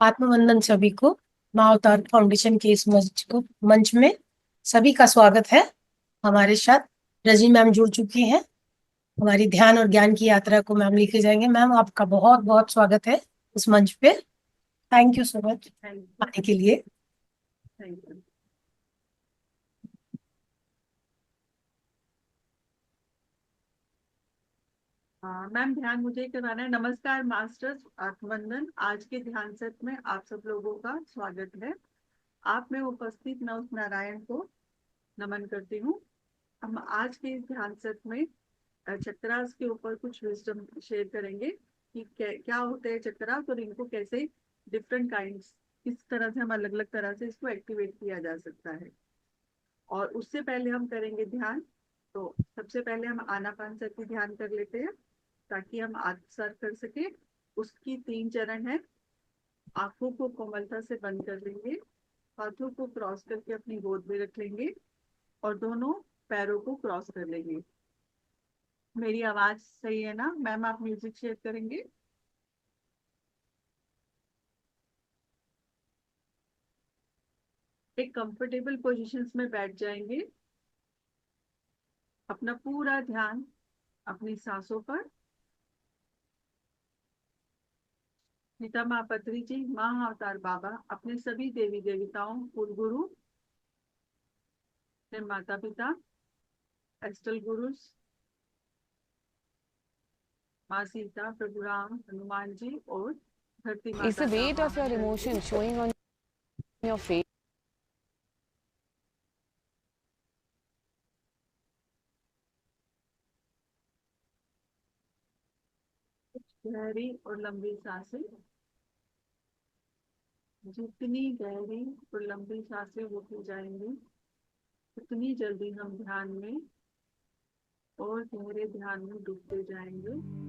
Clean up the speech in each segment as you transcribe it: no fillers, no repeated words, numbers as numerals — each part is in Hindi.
आत्मवंदन सभी को। माँ अवतार फाउंडेशन के इस मंच में सभी का स्वागत है। हमारे साथ रजनी मैम जुड़ चुकी हैं। हमारी ध्यान और ज्ञान की यात्रा को मैम लेके जाएंगे। मैम, आपका बहुत बहुत स्वागत है इस मंच पे। थैंक यू सो मच आने के लिए। Thank you. मैम, ध्यान मुझे ही करवाना है। नमस्कार मास्टर्स, आत्मवंदन। आज के ध्यान सत्र में आप सब लोगों का स्वागत है। आप में उपस्थित नव नारायण को नमन करती हूँ। हम आज के इस ध्यान सत्र में चक्रास के ऊपर कुछ विजडम शेयर करेंगे कि क्या होते हैं चक्रास और इनको कैसे डिफरेंट काइंड्स, किस तरह से हम अलग अलग तरह से इसको एक्टिवेट किया जा सकता है। और उससे पहले हम करेंगे ध्यान। तो सबसे पहले हम आनापानसति ध्यान कर लेते हैं ताकि हम आत्मसात कर सके। उसकी 3 चरण है। आंखों को कोमलता से बंद कर लेंगे, हाथों को क्रॉस करके अपनी गोद में रख लेंगे और दोनों पैरों को क्रॉस कर लेंगे। मेरी आवाज सही है ना मैम? आप म्यूजिक शेयर करेंगे? एक कंफर्टेबल पोजीशंस में बैठ जाएंगे। अपना पूरा ध्यान अपनी सांसों पर। पिता माँ पत्री जी, माँ अवतार बाबा, अपने सभी देवी देवताओं, कुल गुरु, माता पिता, एस्टल गुरुस, माँ सीता, प्रभु राम, हनुमान जी और धरती माता। Is the weight of your emotion showing on your face? गहरी और लंबी सांसें। जितनी गहरी और लंबी सांसें होती जाएंगी उतनी जल्दी हम ध्यान में और गहरे ध्यान में डूबते जाएंगे।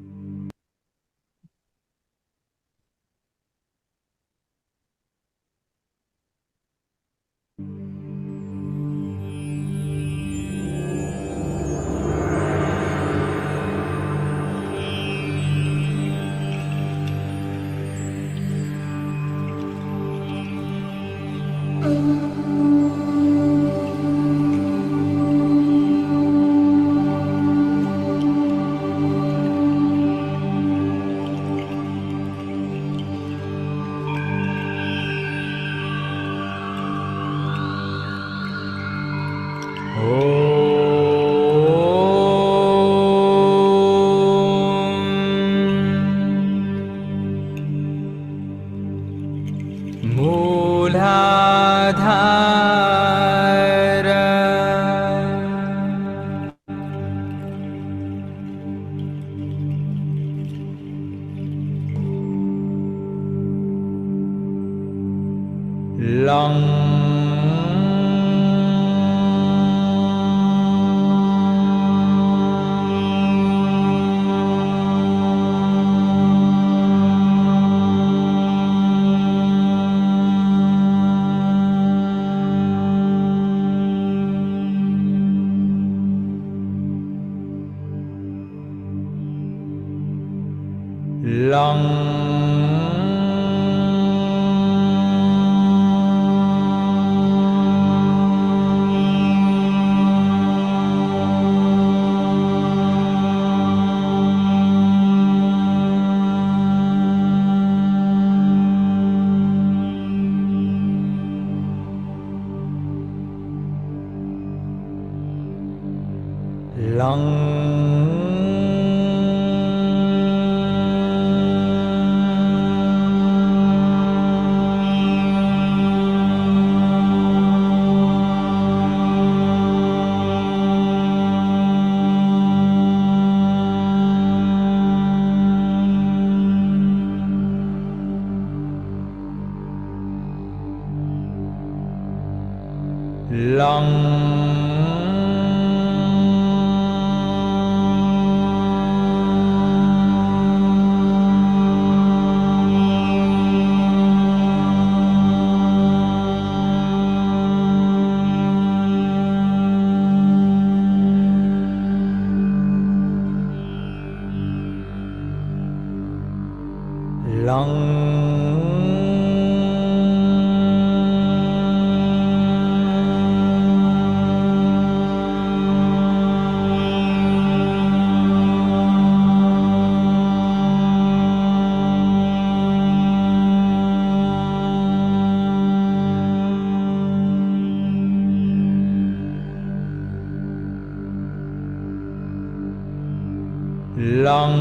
लं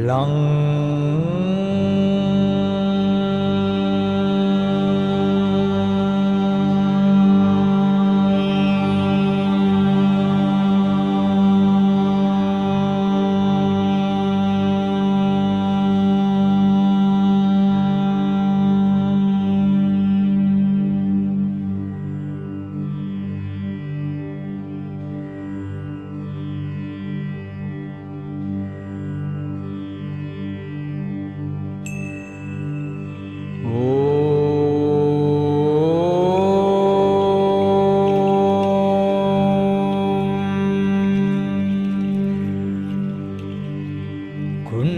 लं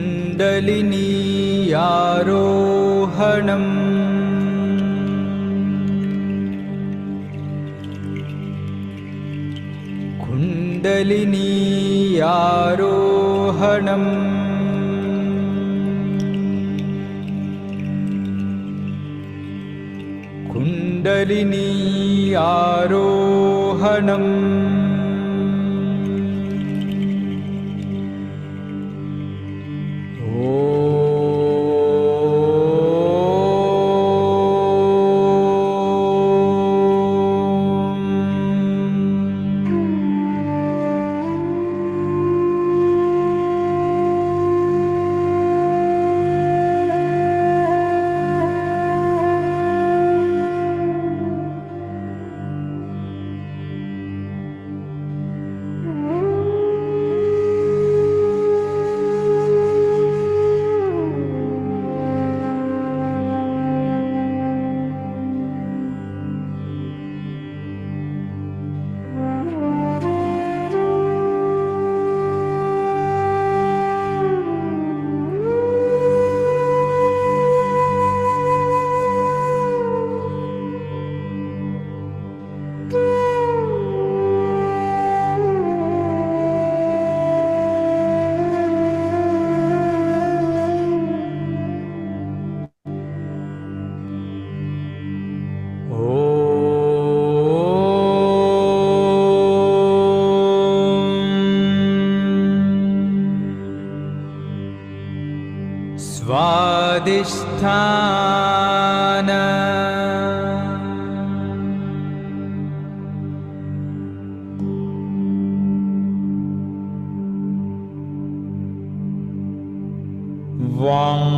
कुण्डलिनी आरोहणम् कुण्डलिनी आरोहणम् कुण्डलिनी आरोहणम् स्वादिष्ठान वां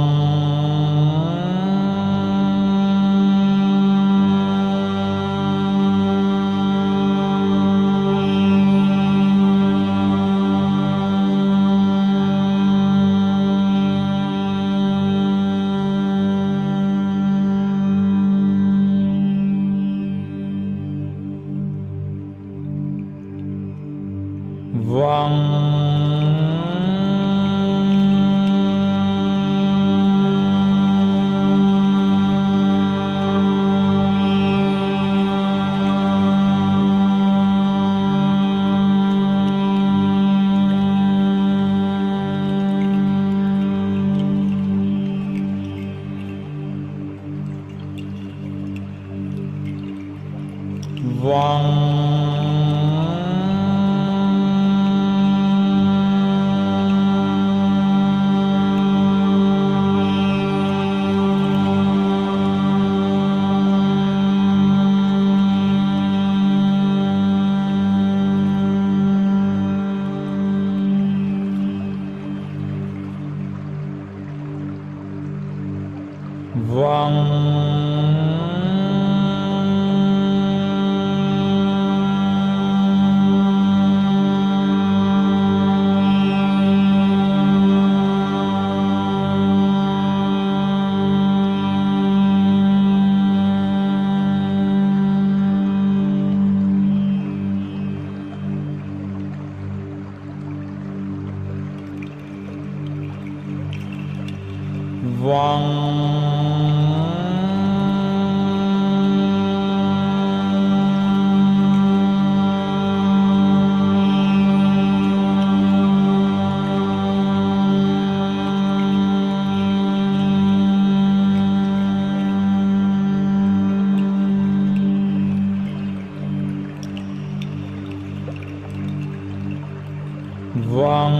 वं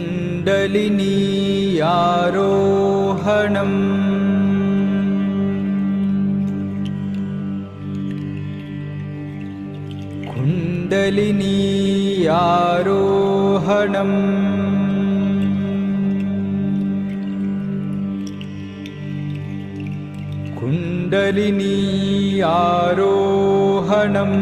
कुण्डलिनी आरोहणम् कुण्डलिनी आरोहणम् कुण्डलिनी आरोहणम्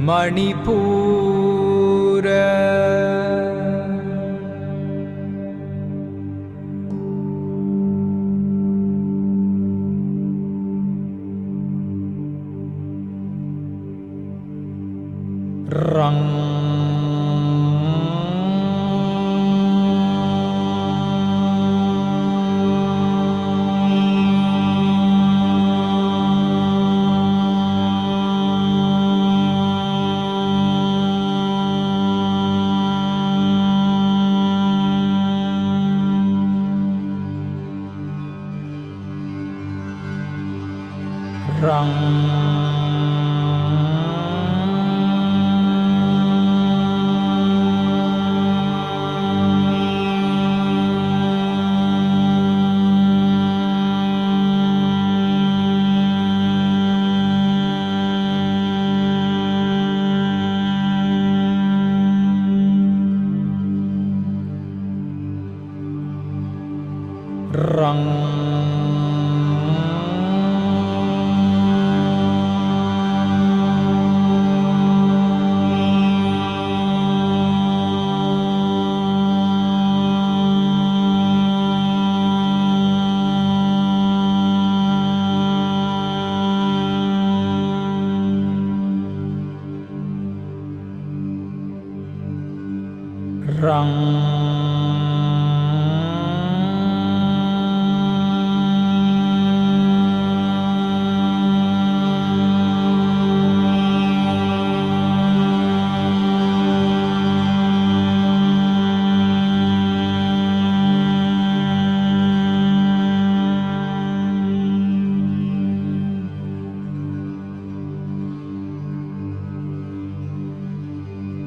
मणिपुर रंग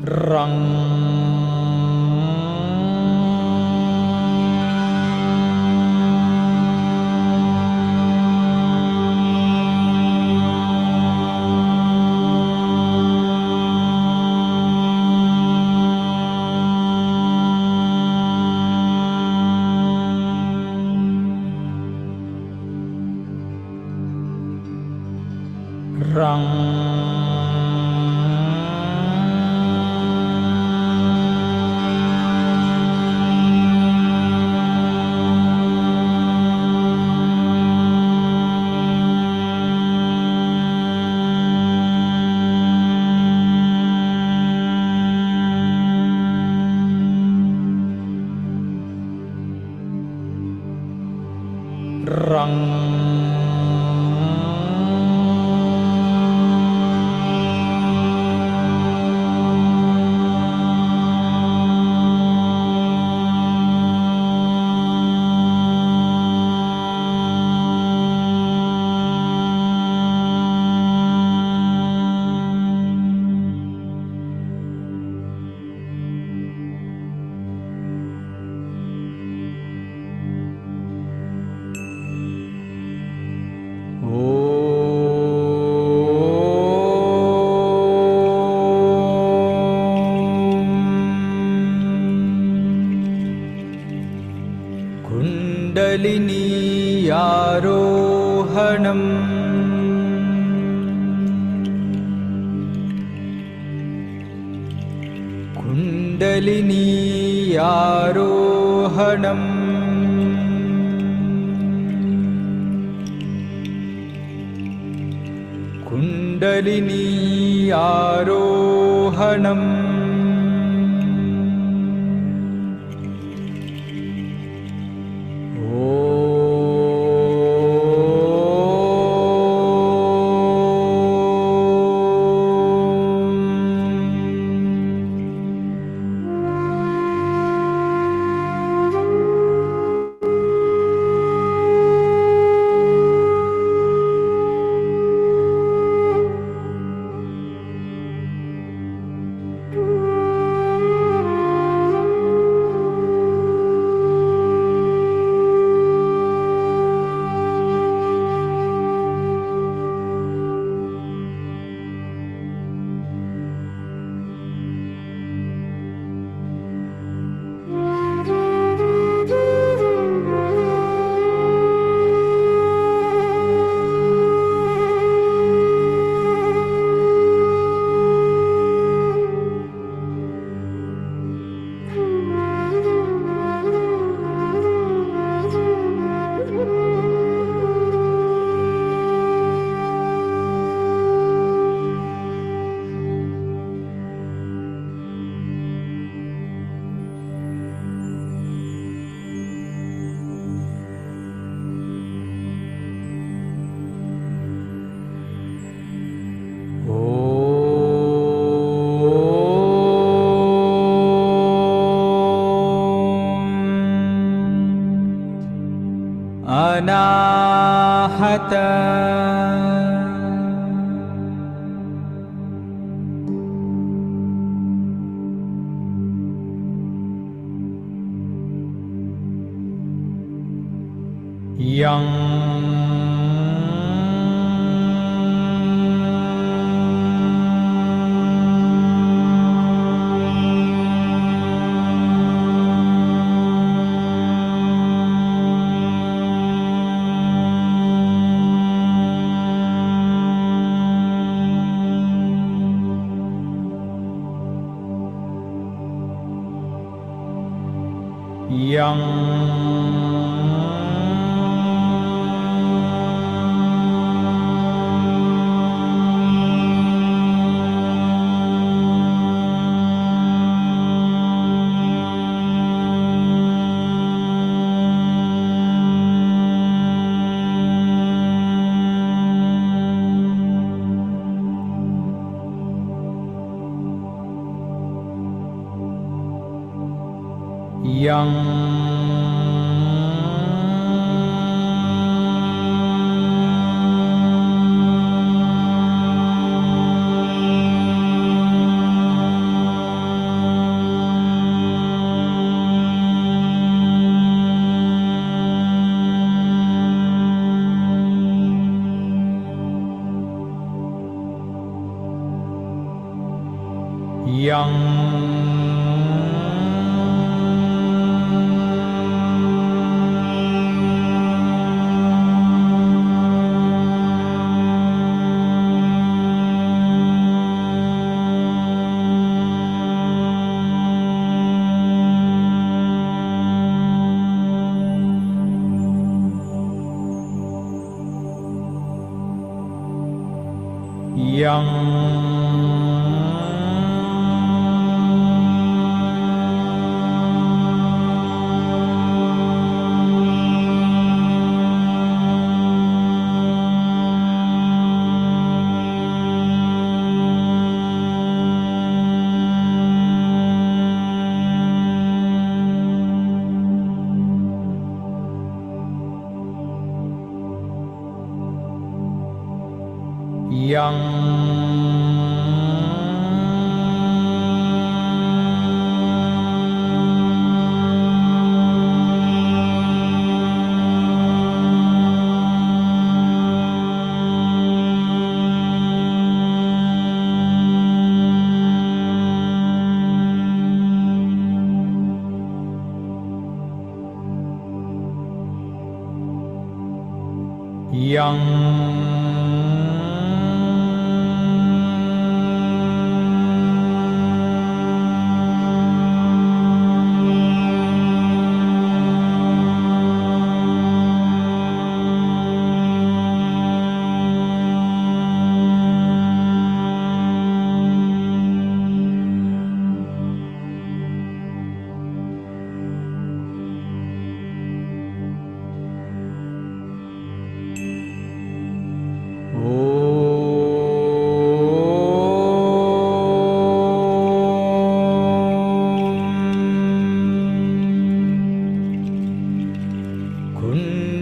रं कुण्डलिनी आरोहणम् कुण्डलिनी आरोहणम् कुण्डलिनी आरोहणम् अनाहत यं यं यं yang yang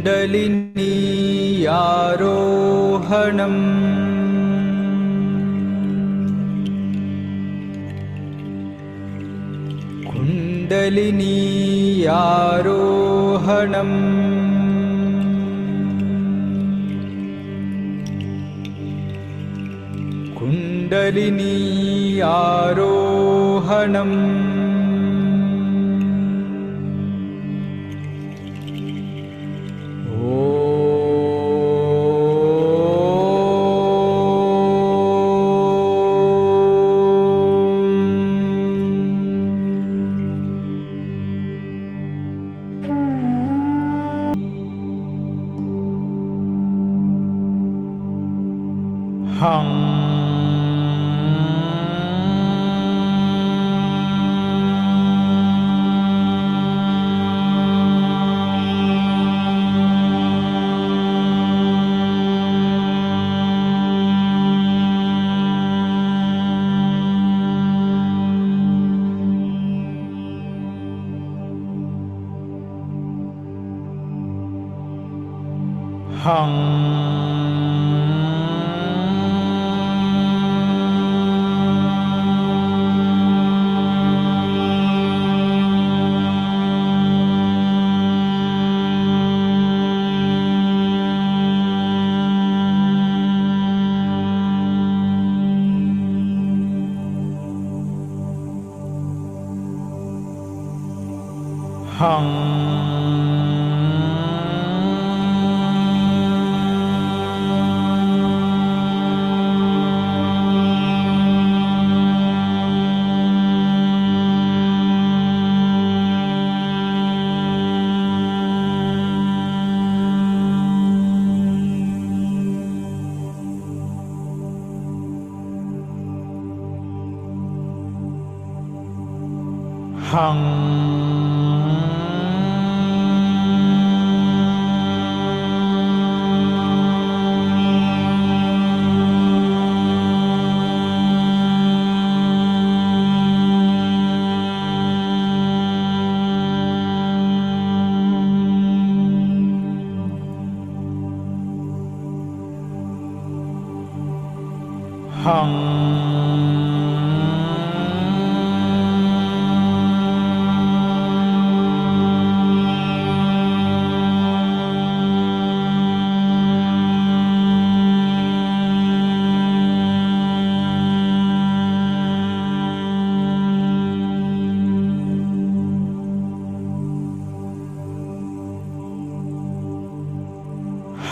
कुण्डलिनी आरोहणम् कुण्डलिनी आरोहणम् कुण्डलिनी आरोहणम्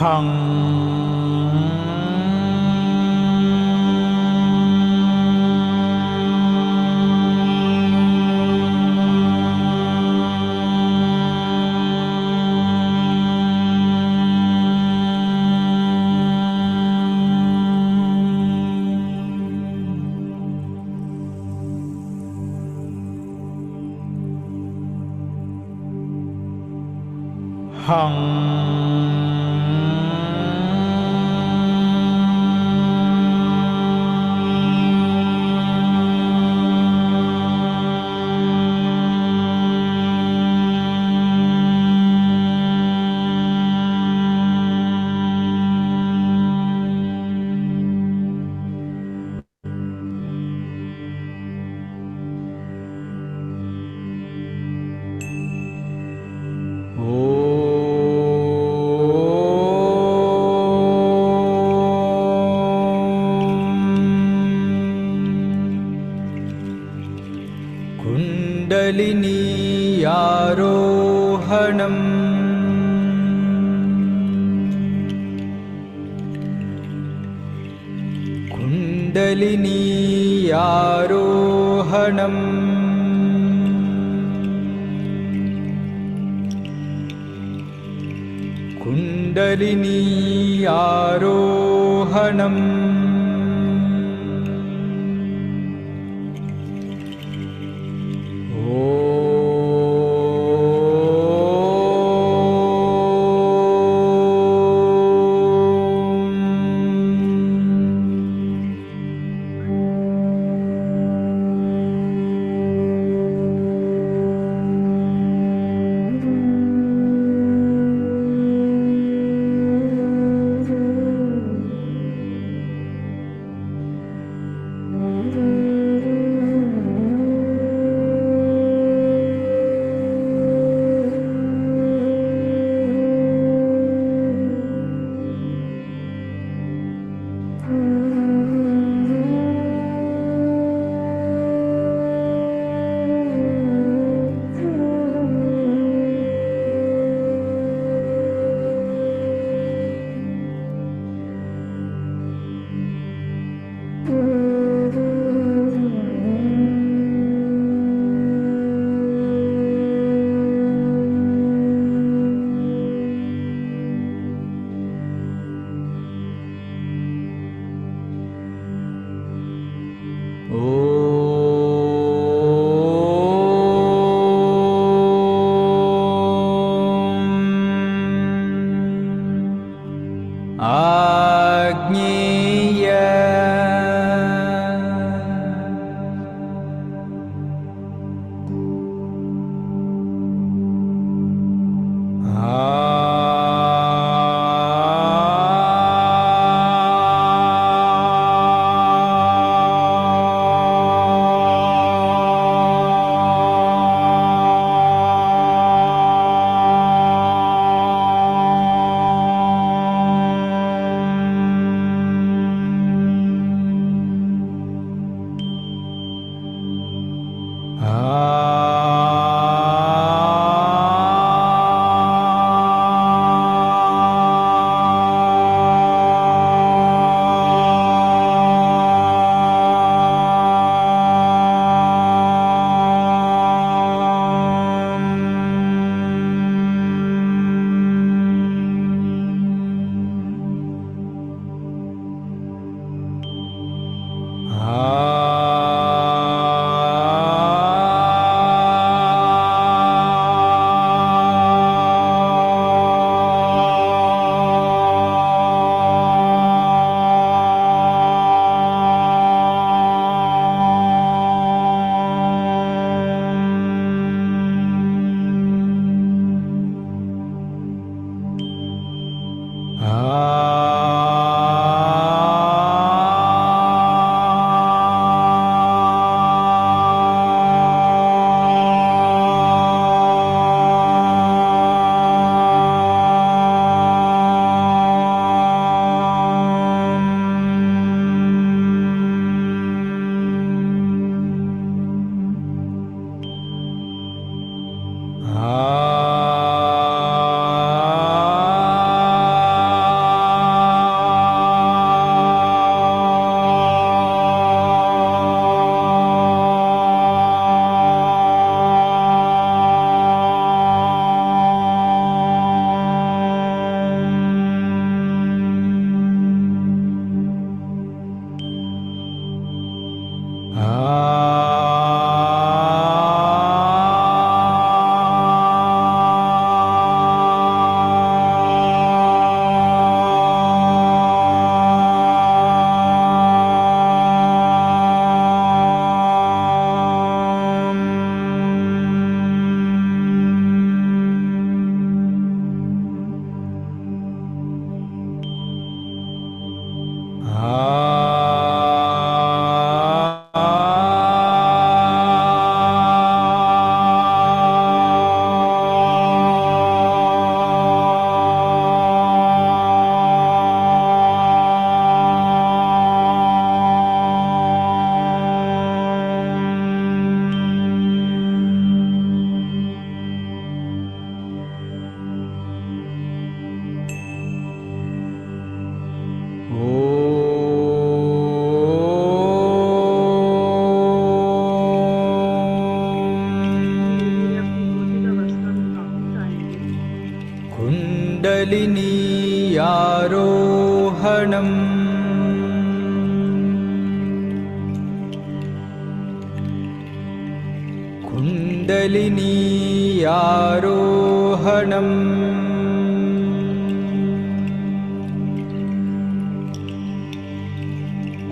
हं हं कुण्डलिनी आरोहणम् कुण्डलिनी आरोहणम् कुण्डलिनी आरोहणम् आज्ञेय धीरे अपनी भौतिक अवस्था में वापस आएंगे। कुण्डलिनी आरोहणम् कुण्डलिनी आरोहणम्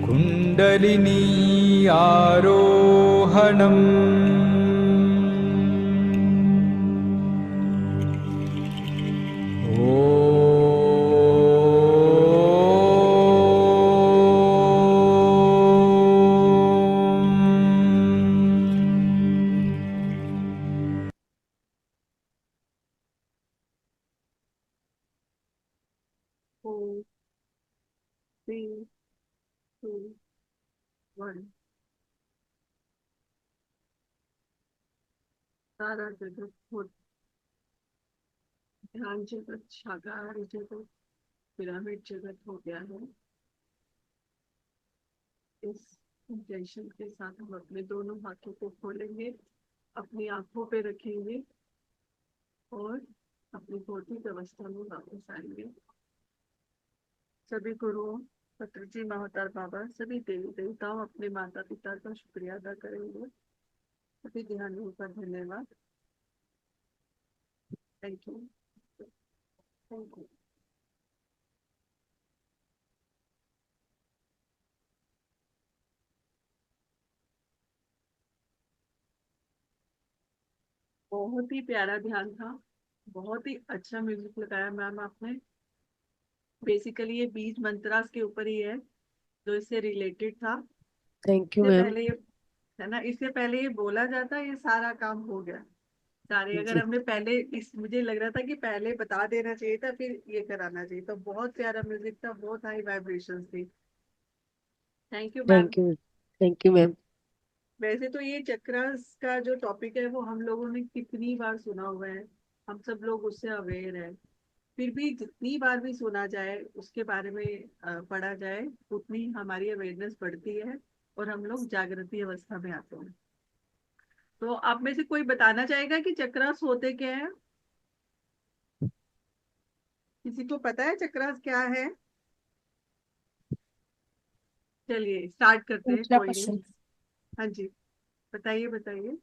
कुण्डलिनी आरोहणम् फोर, थ्री, टू, वन। सारा जगत हो, ध्यान जगत, शाकाहारी जगत, पिरामिड जगत हो गया है। इस इंटेंशन के साथ हम अपने दोनों हाथों को खोलेंगे, अपनी आंखों पे रखेंगे और अपनी भौतिक अवस्था में वापस आएंगे। सभी गुरुओं, पत्रजी महावतार बाबा, सभी देवी देवताओं, अपने माता पिता का शुक्रिया अदा करेंगे। सभी ध्यानियों का धन्यवाद। Thank you, thank you. बहुत ही प्यारा ध्यान था, बहुत ही अच्छा म्यूजिक लगाया मैम आपने। बेसिकली ये बीज मंत्रास के ऊपर ही है जो इससे रिलेटेड था। थैंक यू इससे मैम। पहले ये, है ना, इससे पहले ये बोला जाता, ये सारा काम हो गया। सारे अगर जी हमने पहले इस, मुझे लग रहा था कि पहले बता देना चाहिए था फिर ये कराना चाहिए। तो बहुत प्यारा म्यूजिक था, बहुत हाई वाइब्रेशंस थी। Thank you ma'am. Thank you ma'am. वैसे तो ये चक्रास का जो टॉपिक है वो हम लोगों ने कितनी बार सुना हुआ है, हम सब लोग उससे अवेयर है। फिर भी जितनी बार भी सुना जाए, उसके बारे में पढ़ा जाए, उतनी हमारी अवेयरनेस बढ़ती है और हम लोग जागृति अवस्था में आते हैं। तो आप में से कोई बताना चाहेगा कि चक्रास होते क्या है? किसी को पता है चक्रास क्या है? चलिए स्टार्ट करते हैं, ऊर्जा कोई का नहीं। स्रोत। हाँ जी, बताइए बताइए।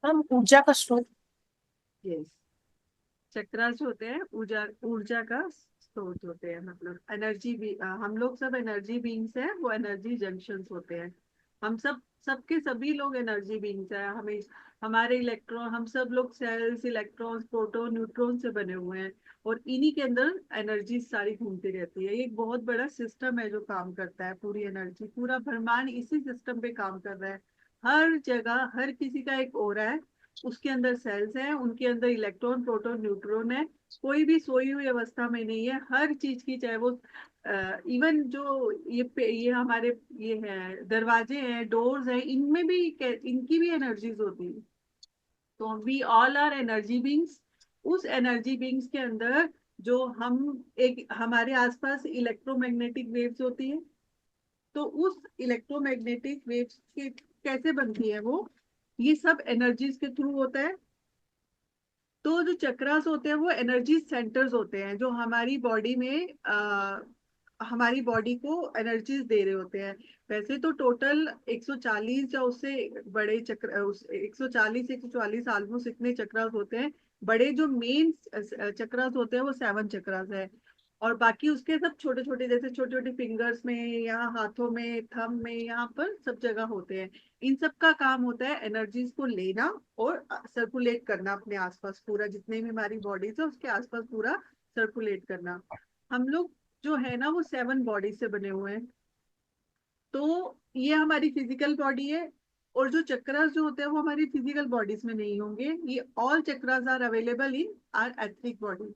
हम ऊर्जा का स्रोत। यस, चक्रास होते हैं ऊर्जा, ऊर्जा का स्रोत होते हैं। मतलब एनर्जी भी, हम लोग सब एनर्जी बीइंग्स हैं, वो एनर्जी जंक्शंस होते हैं। हम सब, सबके सभी लोग एनर्जी बीइंग्स हैं। हमें, हमारे इलेक्ट्रॉन, हम सब लोग सेल्स, इलेक्ट्रॉन्स, प्रोटॉन, न्यूट्रॉन से बने हुए हैं और इन्हीं के अंदर एनर्जी सारी घूमती रहती है। ये एक बहुत बड़ा सिस्टम है जो काम करता है। पूरी एनर्जी, पूरा ब्रह्मांड इसी सिस्टम पे काम कर रहा है। हर जगह हर किसी का एक ओरा है, उसके अंदर सेल्स हैं, उनके अंदर इलेक्ट्रॉन, प्रोटॉन, न्यूट्रॉन है। कोई भी सोई हुई अवस्था में नहीं है। हर चीज की, चाहे वो इवन जो ये हमारे ये है दरवाजे हैं, डोर्स हैं, इनमें भी इनकी भी एनर्जीज होती है। तो we all are energy beings. उस एनर्जी बींग्स के अंदर जो हम, एक हमारे आसपास इलेक्ट्रोमैग्नेटिक वेव्स होती है। तो उस इलेक्ट्रोमैग्नेटिक वेव्स के कैसे बनती है वो, ये सब एनर्जीज के थ्रू होता है। तो जो चक्रास होते हैं वो एनर्जी सेंटर्स होते हैं जो हमारी बॉडी में हमारी बॉडी को एनर्जीज दे रहे होते हैं। वैसे तो टोटल 140 या उससे बड़े चक्र, उस 140 ऑलमोस्ट इतने चक्रास होते हैं। बड़े जो मेन चक्रास होते हैं वो 7 चक्रास है। और बाकी उसके सब छोटे छोटे, जैसे छोटे छोटे फिंगर्स में या हाथों में, थंब में, यहाँ पर सब जगह होते हैं। इन सब का काम होता है एनर्जीज को लेना और सर्कुलेट करना अपने आसपास, पूरा जितने भी हमारी बॉडीज है उसके आसपास पूरा सर्कुलेट करना। हम लोग जो है ना वो 7 बॉडी से बने हुए हैं। तो ये हमारी फिजिकल बॉडी है। और जो चक्रास जो होते हैं वो हमारी फिजिकल बॉडीज में नहीं होंगे। ये all chakras are available in our etheric body.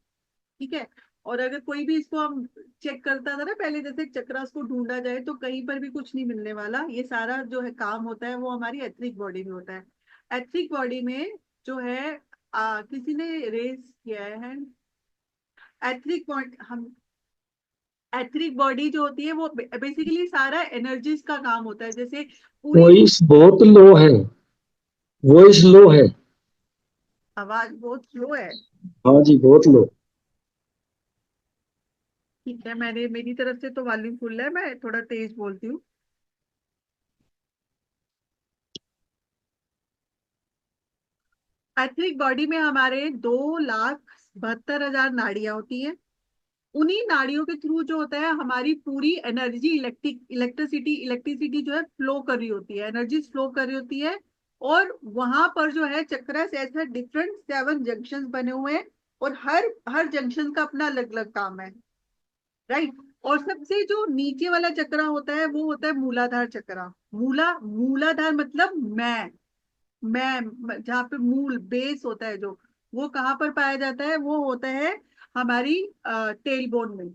ठीक है। और अगर कोई भी इसको हम चेक करता था ना पहले, जैसे चक्रास को ढूंढा जाए तो कहीं पर भी कुछ नहीं मिलने वाला। ये सारा जो है काम होता है वो हमारी एथरिक बॉडी में होता है। एथरिक बॉडी में जो है किसी ने रेस किया है एथरिक बॉडी। हम एथरिक बॉडी जो होती है वो बेसिकली सारा एनर्जीज का काम होता है। जैसे पूरी वॉइस बहुत लो है। वॉइस लो है। आवाज बहुत स्लो है। हाँ जी, बहुत लो। ठीक है, मैंने मेरी तरफ से तो वॉल्यूम फुल है, मैं थोड़ा तेज बोलती हूँ। एथरिक बॉडी में हमारे 2,72,000 नाड़ियां होती हैं। उन्हीं नाड़ियों के थ्रू जो होता है हमारी पूरी एनर्जी, इलेक्ट्रिसिटी जो है फ्लो कर रही होती है, एनर्जी फ्लो कर रही होती है। और वहां पर जो है चक्रस ऐसा डिफरेंट 7 जंक्शंस बने हुए हैं। और हर जंक्शन का अपना अलग अलग काम है। राइट। और सबसे जो नीचे वाला चक्र होता है वो होता है मूलाधार चक्र। मूलाधार मतलब मैं जहाँ पे मूल बेस होता है जो, वो कहाँ पर पाया जाता है? वो होता है हमारी टेल बोन में।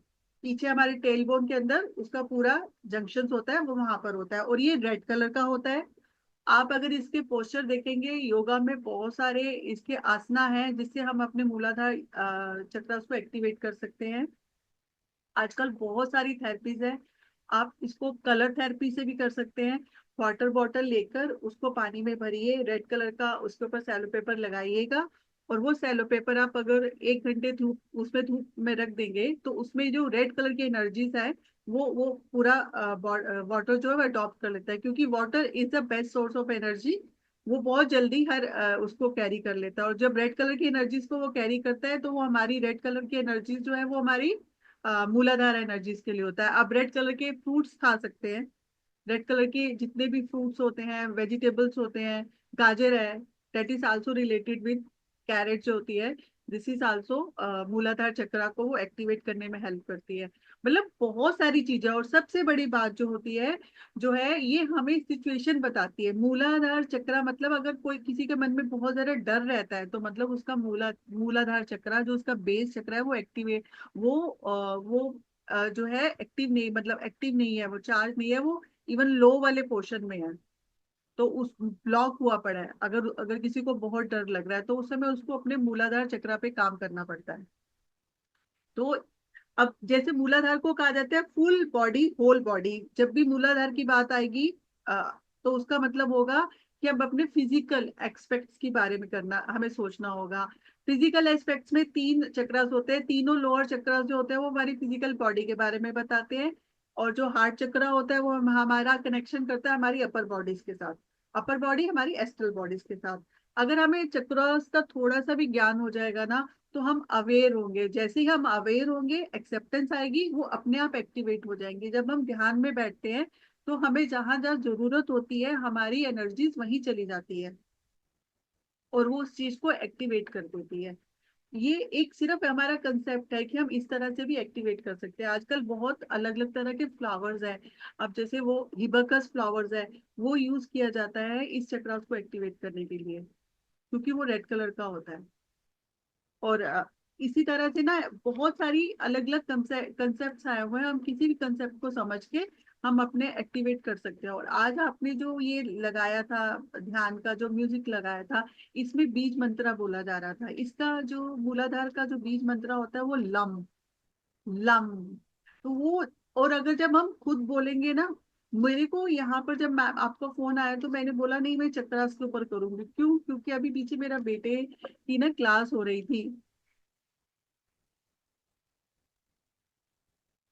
पीछे हमारे टेल बोन के अंदर उसका पूरा जंक्शन होता है, वो वहां पर होता है। और ये रेड कलर का होता है। आप अगर इसके पोस्चर देखेंगे योगा में, बहुत सारे इसके आसना हैं जिससे हम अपने मूलाधार चक्र को एक्टिवेट कर सकते हैं। आजकल बहुत सारी थेरेपीज है। आप इसको कलर थेरेपी से भी कर सकते हैं। वाटर बॉटल लेकर उसको पानी में भरिए, रेड कलर का, उसके ऊपर सेलो पेपर लगाइएगा। और वो सेलो पेपर आप अगर 1 घंटे धूप में रख देंगे तो उसमें जो रेड कलर की एनर्जीज है वो पूरा वाटर जो है वो अडॉप्ट कर लेता है। क्योंकि water is the best source of energy. वो बहुत जल्दी हर उसको कैरी कर लेता है। और जब रेड कलर की एनर्जीज को वो कैरी करता है तो वो हमारी रेड कलर की एनर्जीज जो है वो हमारी मूलाधार एनर्जीज के लिए होता है। आप रेड कलर के फ्रूट्स खा सकते हैं। रेड कलर के जितने भी फ्रूट्स होते हैं, वेजिटेबल्स होते हैं, गाजर है, that is also related with carrot जो होती है। दिस इज आल्सो मूलाधार चक्र को वो एक्टिवेट करने में हेल्प करती है। मतलब बहुत सारी चीजें। और सबसे बड़ी बात जो होती है जो है, ये हमें सिचुएशन बताती है। मूलाधार चक्र मतलब अगर कोई किसी के मन में बहुत ज्यादा डर रहता है तो मतलब उसका मूलाधार चक्र जो उसका बेस चक्र है वो एक्टिवेट, वो जो है एक्टिव नहीं, मतलब एक्टिव नहीं है, वो चार्ज नहीं है, वो इवन लो वाले पोर्शन में है। तो उस ब्लॉक हुआ पड़ा है। अगर अगर किसी को बहुत डर लग रहा है तो उस समय उसको अपने मूलाधार चक्र पे काम करना पड़ता है। तो अब जैसे मूलाधार को कहा जाता है फुल बॉडी, होल बॉडी। जब भी मूलाधार की बात आएगी तो उसका मतलब होगा कि अब अपने फिजिकल एस्पेक्ट्स के बारे में करना हमें सोचना होगा। फिजिकल एस्पेक्ट्स में 3 चक्रास होते हैं। तीनों लोअर चक्रास जो होते हैं वो हमारी फिजिकल बॉडी के बारे में बताते हैं। और जो हार्ट चक्र होता है वो हमारा कनेक्शन करता है हमारी अपर बॉडीज के साथ। अपर बॉडी हमारी एस्ट्रल बॉडीज के साथ। अगर हमें चक्रास का थोड़ा सा भी ज्ञान हो जाएगा ना तो हम अवेयर होंगे। जैसे ही हम अवेयर होंगे एक्सेप्टेंस आएगी, वो अपने आप एक्टिवेट हो जाएंगे। जब हम ध्यान में बैठते हैं तो हमें जहां जहां जरूरत होती है हमारी एनर्जीज वहीं चली जाती है और वो उस चीज को एक्टिवेट कर देती है। ये एक सिर्फ हमारा कंसेप्ट है कि हम इस तरह से भी एक्टिवेट कर सकते हैं। आजकल बहुत अलग अलग तरह के फ्लावर्स हैं। अब जैसे वो हिबिस्कस फ्लावर्स है, वो यूज किया जाता है इस चक्रास को एक्टिवेट करने के लिए, क्योंकि वो रेड कलर का होता है। और इसी तरह से ना बहुत सारी अलग अलग कंसेप्ट आए हुए हैं। हम किसी भी कंसेप्ट को समझ के हम अपने एक्टिवेट कर सकते हैं। और आज आपने जो ये लगाया था, ध्यान का जो म्यूजिक लगाया था, इसमें बीज मंत्र बोला जा रहा था। इसका जो मूलाधार का जो बीज मंत्र होता है वो लम लम। तो वो, और अगर जब हम खुद बोलेंगे ना, मेरे को यहाँ पर जब मैं आपका फोन आया तो मैंने बोला नहीं मैं चक्रास के ऊपर करूंगी। क्यों? क्योंकि अभी पीछे मेरा बेटे की ना क्लास हो रही थी।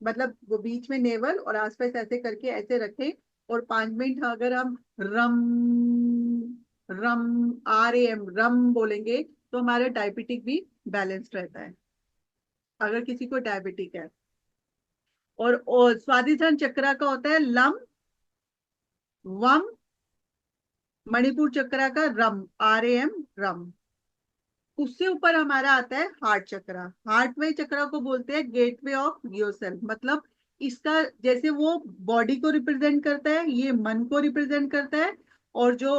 मतलब वो बीच में नेवल और आसपास ऐसे करके ऐसे रखें, और 5 मिनट अगर हम रम रम RAM रम बोलेंगे तो हमारा डायबिटिक भी बैलेंस्ड रहता है, अगर किसी को डायबिटिक है। और स्वादिष्टान चक्रा का होता है लम वम, मणिपुर चक्रा का रम RAM रम। उससे ऊपर हमारा आता है हार्ट चक्रा। हार्टवे चक्रा को बोलते हैं गेटवे ऑफ योरसेल्फ, मतलब इसका जैसे वो बॉडी को रिप्रेजेंट करता है, ये मन को रिप्रेजेंट करता है, और जो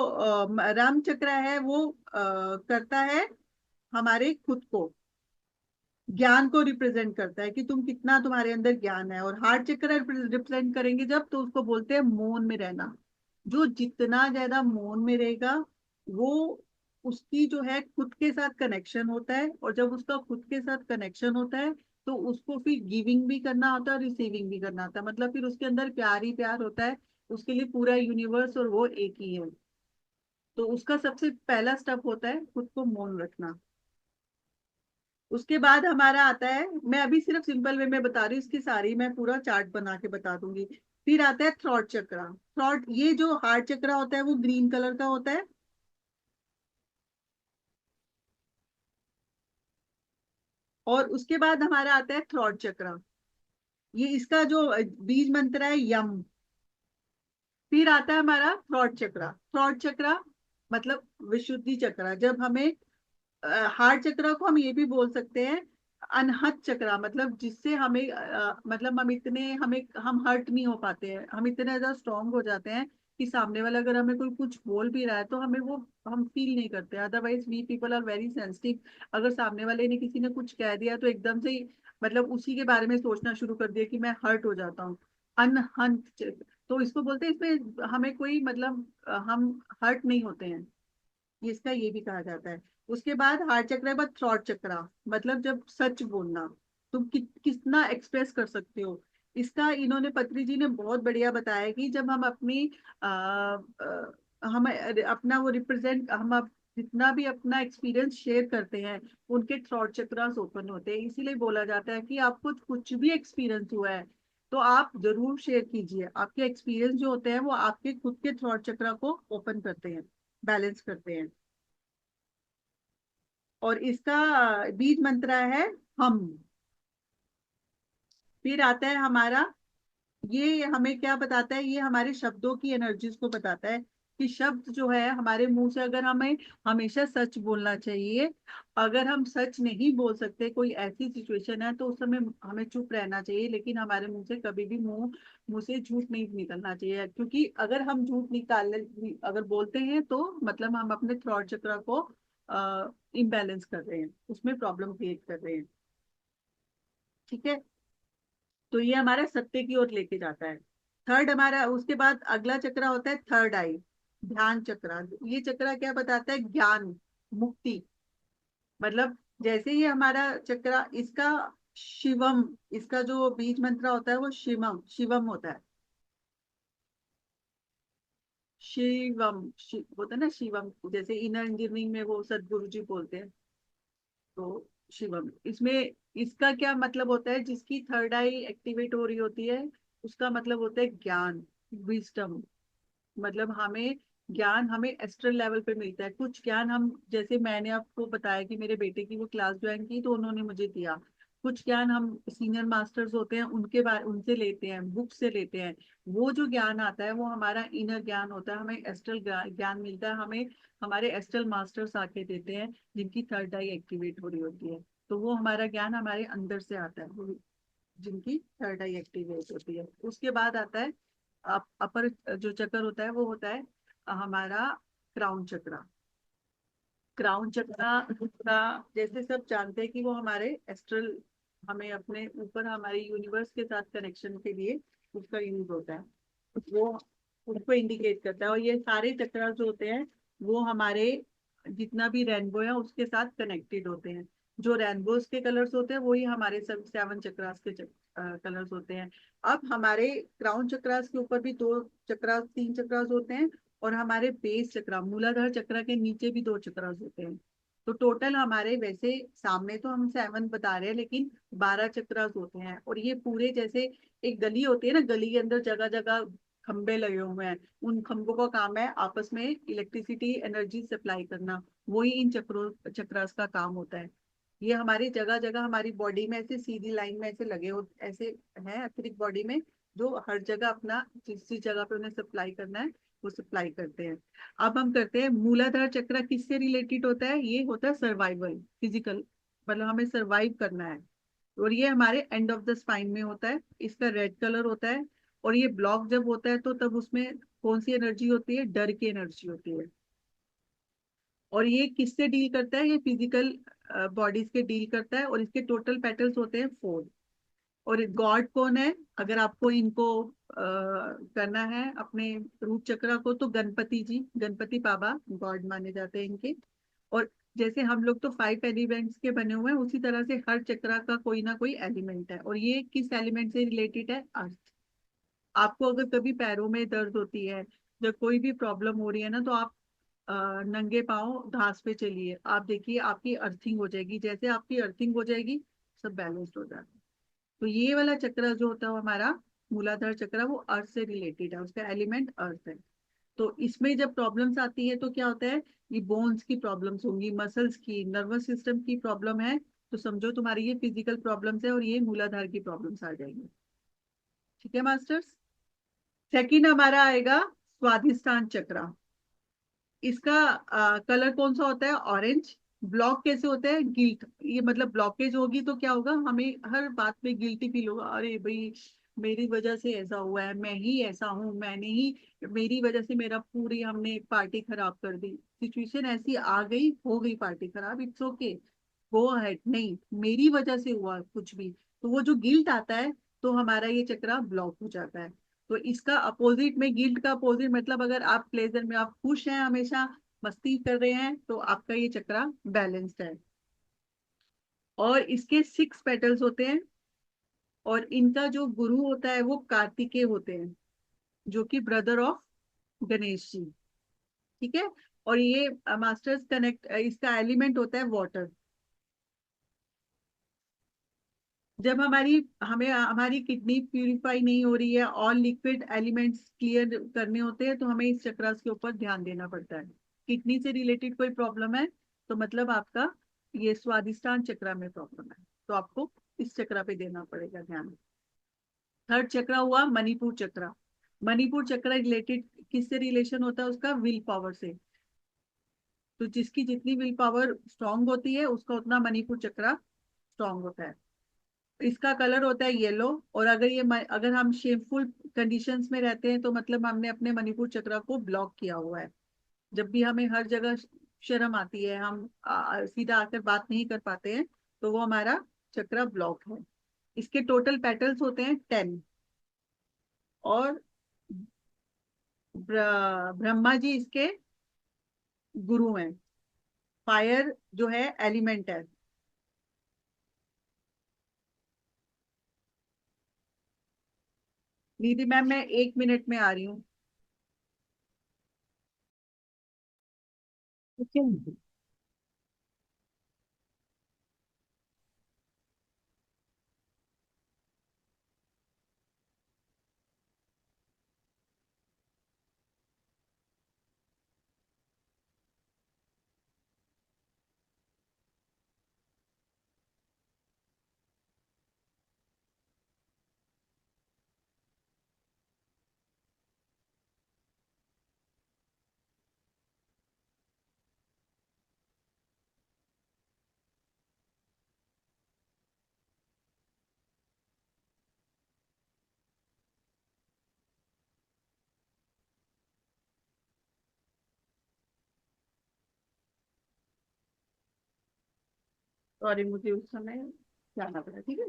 राम चक्रा है वो करता है हमारे खुद को, ज्ञान को रिप्रेजेंट करता है कि तुम कितना, तुम्हारे अंदर ज्ञान है। और हार्ट चक्र रिप्रेजेंट करेंगे जब, तो उसको बोलते हैं मौन में रहना। जो जितना ज्यादा मौन में रहेगा, वो उसकी जो है खुद के साथ कनेक्शन होता है, और जब उसका खुद के साथ कनेक्शन होता है तो उसको फिर गिविंग भी करना होता है और रिसीविंग भी करना होता है, मतलब फिर उसके अंदर प्यार ही प्यार होता है, उसके लिए पूरा यूनिवर्स और वो एक ही है। तो उसका सबसे पहला स्टेप होता है खुद को मौन रखना। उसके बाद हमारा आता है, मैं अभी सिर्फ सिंपल वे में बता रही हूँ, इसकी सारी मैं पूरा चार्ट बना के बता दूंगी। फिर आता है थ्रॉट चक्रा। थ्रॉट, ये जो हार्ट चक्रा होता है वो ग्रीन कलर का होता है। और उसके बाद हमारा आता है थ्रॉट चक्रा, ये इसका जो बीज मंत्र है यम। फिर आता है हमारा थ्रॉट चक्रा। थ्रॉट चक्रा मतलब विशुद्धि चक्रा। जब हमें हार्ट चक्र को हम ये भी बोल सकते हैं अनहत चक्रा, मतलब जिससे हमें मतलब हम हर्ट नहीं हो पाते हैं, हम इतने ज्यादा स्ट्रांग हो जाते हैं कि सामने वाला अगर हमें कोई कुछ बोल भी रहा है तो हमें वो हम फील नहीं करते। Otherwise we people are very sensitive. अगर सामने वाले ने किसी ने कुछ कह दिया तो एकदम से ही मतलब उसी के बारे में सोचना शुरू कर दिया कि मैं हर्ट हो जाता हूँ। अनहंत, तो इसको बोलते हैं, इसमें हमें कोई मतलब हम हर्ट नहीं होते हैं, इसका ये भी कहा जाता है। उसके बाद हार्ट चक्र के बाद थ्रॉट चक्रा, मतलब जब सच बोलना, तुम कितना एक्सप्रेस कर सकते हो। इसका इन्होंने पत्री जी ने बहुत बढ़िया बताया कि जब हम अपनी हम अपना वो रिप्रेजेंट जितना भी अपना एक्सपीरियंस शेयर करते हैं, उनके थ्रॉट चक्रास ओपन होते हैं। इसीलिए बोला जाता है कि आपको कुछ भी एक्सपीरियंस हुआ है तो आप जरूर शेयर कीजिए। आपके एक्सपीरियंस जो होते हैं वो आपके खुद के थ्रॉट चक्रा को ओपन करते हैं, बैलेंस करते हैं। और इसका बीज मंत्र है हम। फिर आता है हमारा, ये हमें क्या बताता है, ये हमारे शब्दों की एनर्जीज को बताता है कि शब्द जो है हमारे मुंह से, अगर हमें हमेशा सच बोलना चाहिए। अगर हम सच नहीं बोल सकते, कोई ऐसी सिचुएशन है, तो उस समय हमें चुप रहना चाहिए, लेकिन हमारे मुंह से कभी भी मुंह से झूठ नहीं निकलना चाहिए, क्योंकि अगर हम झूठ अगर बोलते हैं तो मतलब हम अपने थ्रॉट चक्र को इम्बैलेंस कर रहे हैं, उसमें प्रॉब्लम क्रिएट कर रहे हैं। ठीक है, तो ये हमारा सत्य की ओर लेके जाता है। थर्ड हमारा, उसके बाद अगला चक्र होता है थर्ड आई, ध्यान चक्र। ये चक्र क्या बताता है, ज्ञान, मुक्ति। मतलब जैसे ही हमारा चक्र, इसका शिवम, इसका जो बीज मंत्र होता है वो शिवम शिवम होता है। होता है ना शिवम, जैसे इनर इंजीनियरिंग में वो सदगुरु जी बोलते हैं। तो शिवम, इसमें इसका क्या मतलब होता है, जिसकी थर्ड आई एक्टिवेट हो रही होती है उसका मतलब होता है ज्ञान, विजडम। मतलब ज्ञान हमें एस्ट्रल लेवल पे मिलता है। कुछ ज्ञान हम, जैसे मैंने आपको बताया कि मेरे बेटे की वो क्लास ज्वाइन की तो उन्होंने मुझे दिया। कुछ ज्ञान हम सीनियर मास्टर्स होते हैं उनके बारे उनसे लेते हैं, बुक से लेते हैं। वो जो ज्ञान आता है वो हमारा इनर ज्ञान होता है, हमें एस्ट्रल ज्ञान मिलता है, हमें हमारे एस्ट्रल मास्टर्स आके देते हैं, जिनकी थर्ड आई एक्टिवेट हो रही होती है। तो वो हमारा ज्ञान हमारे अंदर से आता है, जिनकी थर्ड आई एक्टिवेट होती है। उसके बाद आता है अपर जो चक्र होता है वो होता है हमारा क्राउन चक्र। क्राउन चक्र का, जैसे सब जानते हैं कि वो हमारे एस्ट्रल, हमें अपने ऊपर हमारे यूनिवर्स के साथ कनेक्शन के लिए उसका यूज होता है, वो उसको इंडिकेट करता है। और ये सारे चक्र जो होते हैं वो हमारे जितना भी रेनबो है उसके साथ कनेक्टेड होते हैं। जो रेनबोज के कलर्स होते हैं वही हमारे सब 7 चक्रास के कलर्स होते हैं। अब हमारे क्राउन चक्रास के ऊपर भी 3 चक्रास होते हैं, और हमारे बेस चक्र, मूलाधार चक्र के नीचे भी 2 चक्रास होते हैं। तो टोटल हमारे वैसे सामने तो हम 7 बता रहे हैं, लेकिन 12 चक्रास होते हैं। और ये पूरे जैसे एक गली होती है ना, गली के अंदर जगह जगह खंबे लगे हुए हैं, उन खंभों का काम है आपस में इलेक्ट्रिसिटी एनर्जी सप्लाई करना। वही इन चक्रास का काम होता है। ये हमारी जगह जगह हमारी बॉडी में ऐसे सीधी लाइन में ऐसे लगे हो, ऐसे है अतिरिक्त बॉडी में, जो हर जगह अपना जिस जिस जगह पे उन्हें सप्लाई करना है वो सप्लाई करते हैं। अब हम करते हैं मूलाधार चक्र किससे रिलेटेड होता है। ये होता है सर्वाइवल, फिजिकल, मतलब हमें सर्वाइव करना है। और ये हमारे एंड ऑफ द स्पाइन में होता है। इसका रेड कलर होता है। और ये ब्लॉक जब होता है तो तब उसमें कौन सी एनर्जी होती है, डर की एनर्जी होती है। और ये किससे डील करता है, ये फिजिकल बॉडीज के डील करता है। और इसके टोटल पेटल्स होते हैं 4। और गॉड कौन है, अगर आपको इनको करना है अपने रूट चक्र को, तो गणपति जी, गणपति बाबा गॉड माने जाते हैं इनके। और जैसे हम लोग तो 5 एलिमेंट्स के बने हुए हैं, उसी तरह से हर चक्र का कोई ना कोई एलिमेंट है। और ये किस एलिमेंट से रिलेटेड है, अर्थ। आपको अगर कभी पैरों में दर्द होती है, जब कोई भी प्रॉब्लम हो रही है ना, तो आप नंगे पाँव घास पे चलिए, आप देखिए आपकी अर्थिंग हो जाएगी। जैसे आपकी अर्थिंग हो जाएगी, सब बैलेंस्ड हो जाता है। तो ये वाला चक्र जो होता है हमारा मूलाधार चक्र, वो अर्थ से रिलेटेड है, उसका एलिमेंट अर्थ है। तो इसमें जब प्रॉब्लम्स आती है तो क्या होता है, ये बोन्स की प्रॉब्लम्स होंगी, मसल्स की, नर्वस सिस्टम की प्रॉब्लम है, तो समझो तुम्हारी ये फिजिकल प्रॉब्लम्स है और ये मूलाधार की प्रॉब्लम्स आ जाएंगी। ठीक है मास्टर्स। सेकंड हमारा आएगा स्वाधिष्ठान चक्र। इसका कलर कौन सा होता है, ऑरेंज। ब्लॉक कैसे होता है, गिल्ट। ये मतलब ब्लॉकेज होगी तो क्या होगा, हमें हर बात पे गिल्टी फील होगा, अरे भाई मेरी वजह से ऐसा हुआ है, मैं ही ऐसा हूँ, मैंने ही, मेरी वजह से मेरा पूरी हमने पार्टी खराब कर दी, सिचुएशन ऐसी आ गई, हो गई पार्टी खराब, इट्स ओके, गो अहेड, नहीं मेरी वजह से हुआ कुछ भी। तो वो जो गिल्ट आता है, तो हमारा ये चक्रा ब्लॉक हो जाता है। तो इसका अपोजिट में, गिल्ट का अपोजिट मतलब अगर आप प्लेजर में आप खुश हैं, हमेशा मस्ती कर रहे हैं, तो आपका ये चक्रा बैलेंस्ड है। और इसके 6 पेटल्स होते हैं। और इनका जो गुरु होता है वो कार्तिकेय होते हैं, जो कि ब्रदर ऑफ गणेश जी। ठीक है। और ये मास्टर्स कनेक्ट, इसका एलिमेंट होता है वाटर। जब हमें हमारी किडनी प्यूरिफाई नहीं हो रही है, ऑल लिक्विड एलिमेंट्स क्लियर करने होते हैं, तो हमें इस चक्रास के ऊपर ध्यान देना पड़ता है। किडनी से रिलेटेड कोई प्रॉब्लम है, तो मतलब आपका ये स्वादिष्टान चक्र में प्रॉब्लम है, तो आपको इस चक्र पे देना पड़ेगा ध्यान। थर्ड चक्र हुआ मणिपुर चक्र। मणिपुर चक्र रिलेटेड, किससे रिलेशन होता है उसका, विल पावर से। तो जिसकी जितनी विल पावर स्ट्रांग होती है, उसका उतना मणिपुर चक्र स्ट्रांग होता है। इसका कलर होता है येलो। और अगर हम शेमफुल कंडीशंस में रहते हैं, तो मतलब हमने अपने मणिपुर चक्र को ब्लॉक किया हुआ है। जब भी हमें हर जगह शर्म आती है, हम सीधा आकर बात नहीं कर पाते हैं, तो वो हमारा चक्र ब्लॉक है। इसके टोटल पेटल्स होते हैं 10। और ब्रह्मा जी इसके गुरु हैं। फायर जो है एलिमेंट है। दीदी मैम, मैं 1 मिनट में आ रही हूँ। ओके। सॉरी, मुझे उस समय जाना पड़ा। ठीक है।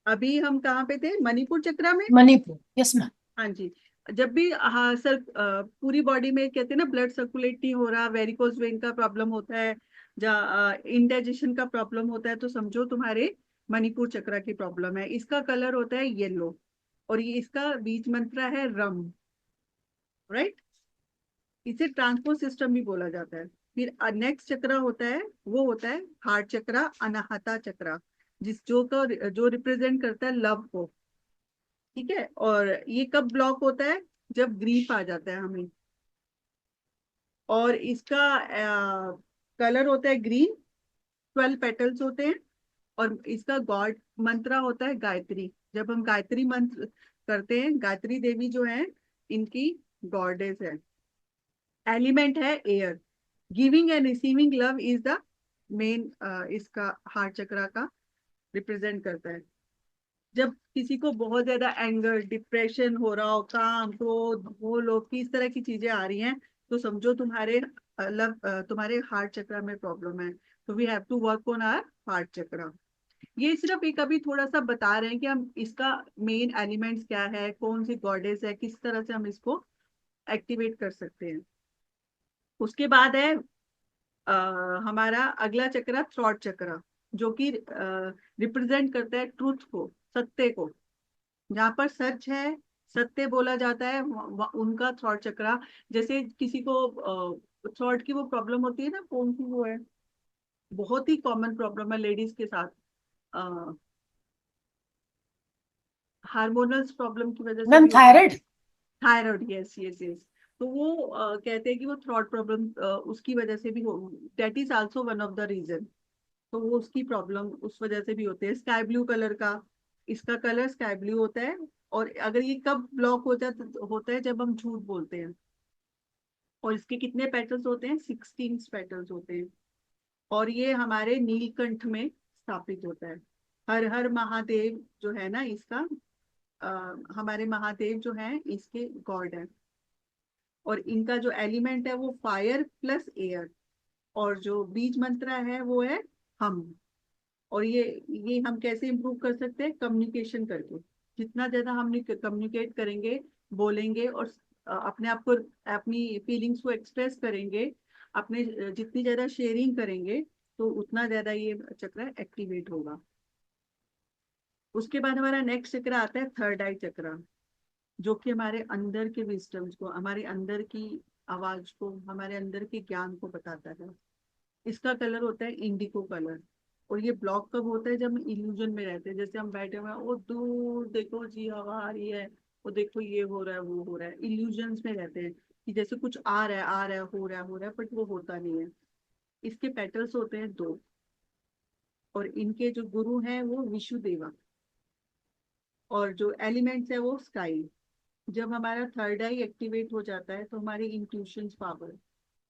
अभी हम कहाँ पे थे, मणिपुर चक्र में। Manipur, yes ma'am. हाँ जी। जब भी हाँ सर, पूरी बॉडी में कहते हैं ना, ब्लड सर्कुलेट नहीं हो रहा, वेरिकोज वेन का प्रॉब्लम होता है, जहाँ इंडाइजेशन का प्रॉब्लम होता है, तो समझो तुम्हारे मणिपुर चक्र की प्रॉब्लम है। इसका कलर होता है येलो। और ये इसका बीज मंत्र है रम। राइट। इसे ट्रांसपोर्ट सिस्टम भी बोला जाता है। फिर नेक्स्ट चक्र होता है, वो होता है हार्ट चक्र, अनाहता चक्र, जो रिप्रेजेंट करता है लव को। ठीक है, और ये कब ब्लॉक होता है? जब ग्रीफ आ जाता है हमें। और इसका कलर होता है ग्रीन, 12 पेटल्स होते हैं। और इसका गॉड मंत्र होता है गायत्री। जब हम गायत्री मंत्र करते हैं, गायत्री देवी जो है इनकी गॉडेस है। एलिमेंट है air. Giving and receiving love is the main, इसका हार्ट चक्र का रिप्रेजेंट करता है। जब किसी को बहुत ज्यादा एंगर, डिप्रेशन हो रहा हो, काम, क्रोध, वो लोग की इस तरह की चीजें आ रही हैं, तो समझो तुम्हारे हार्ट चक्र में प्रॉब्लम है। तो we have to work on our heart chakra. ये सिर्फ एक अभी थोड़ा सा बता रहे हैं कि हम इसका मेन एलिमेंट्स क्या है, कौन सी गॉडेस है, किस तरह से हम इसको एक्टिवेट कर सकते हैं। उसके बाद है हमारा अगला चक्र, थ्रॉट चक्र, जो कि रिप्रेजेंट करता है ट्रूथ को, सत्य को। जहाँ पर सच है, सत्य बोला जाता है, उनका थ्रॉट चक्र। जैसे किसी को थ्रॉट की वो प्रॉब्लम होती है ना, कौन सी वो है, बहुत ही कॉमन प्रॉब्लम है लेडीज के साथ, हार्मोनल प्रॉब्लम की वजह से मैम भी होता है। Thyroid. Thyroid, yes yes yes. तो वो कहते हैं कि वो थ्रॉट प्रॉब्लम उसकी वजह से भी हो, that is also one of the reason. तो वो उसकी प्रॉब्लम उस वजह से भी होते हैं। स्काई ब्लू कलर का, इसका कलर स्काई ब्लू होता है। और अगर ये कब ब्लॉक होता है, जब हम झूठ बोलते हैं। और इसके कितने पेटल्स होते हैं? 16 पेटल्स होते हैं। और ये हमारे नीलकंठ में स्थापित होता है। हर हर महादेव जो है ना इसका, हमारे महादेव जो हैं इसके गॉड है। और इनका जो एलिमेंट है वो फायर प्लस एयर। और जो बीज मंत्र है वो है हम। और ये हम कैसे इंप्रूव कर सकते हैं? कम्युनिकेशन करके। जितना ज्यादा हम कम्युनिकेट करेंगे, बोलेंगे, और अपने आप को, अपनी फीलिंग्स को एक्सप्रेस करेंगे, अपने जितनी ज्यादा शेयरिंग करेंगे, तो उतना ज्यादा ये चक्र एक्टिवेट होगा। उसके बाद हमारा नेक्स्ट चक्र आता है थर्ड आई चक्र, जो कि हमारे अंदर के विजडम्स को, हमारे अंदर की आवाज को, हमारे अंदर के ज्ञान को बताता है। इसका कलर होता है इंडिको कलर। और ये ब्लॉक कब होता है? जब हम इल्यूजन में रहते हैं। जैसे हम बैठे हुए हैं, वो दूर देखो जी हवा आ रही है, वो देखो ये हो रहा है, वो हो रहा है, इल्यूजन्स में रहते हैं कि जैसे कुछ आ रहा है, आ रहा है, हो रहा है, बट वो होता नहीं है। इसके पेटल्स होते हैं 2। और इनके जो गुरु हैं वो विशुदेवा। और जो एलिमेंट्स है वो स्काई। जब हमारा थर्ड आई एक्टिवेट हो जाता है, तो हमारी इंट्यूशन पावर,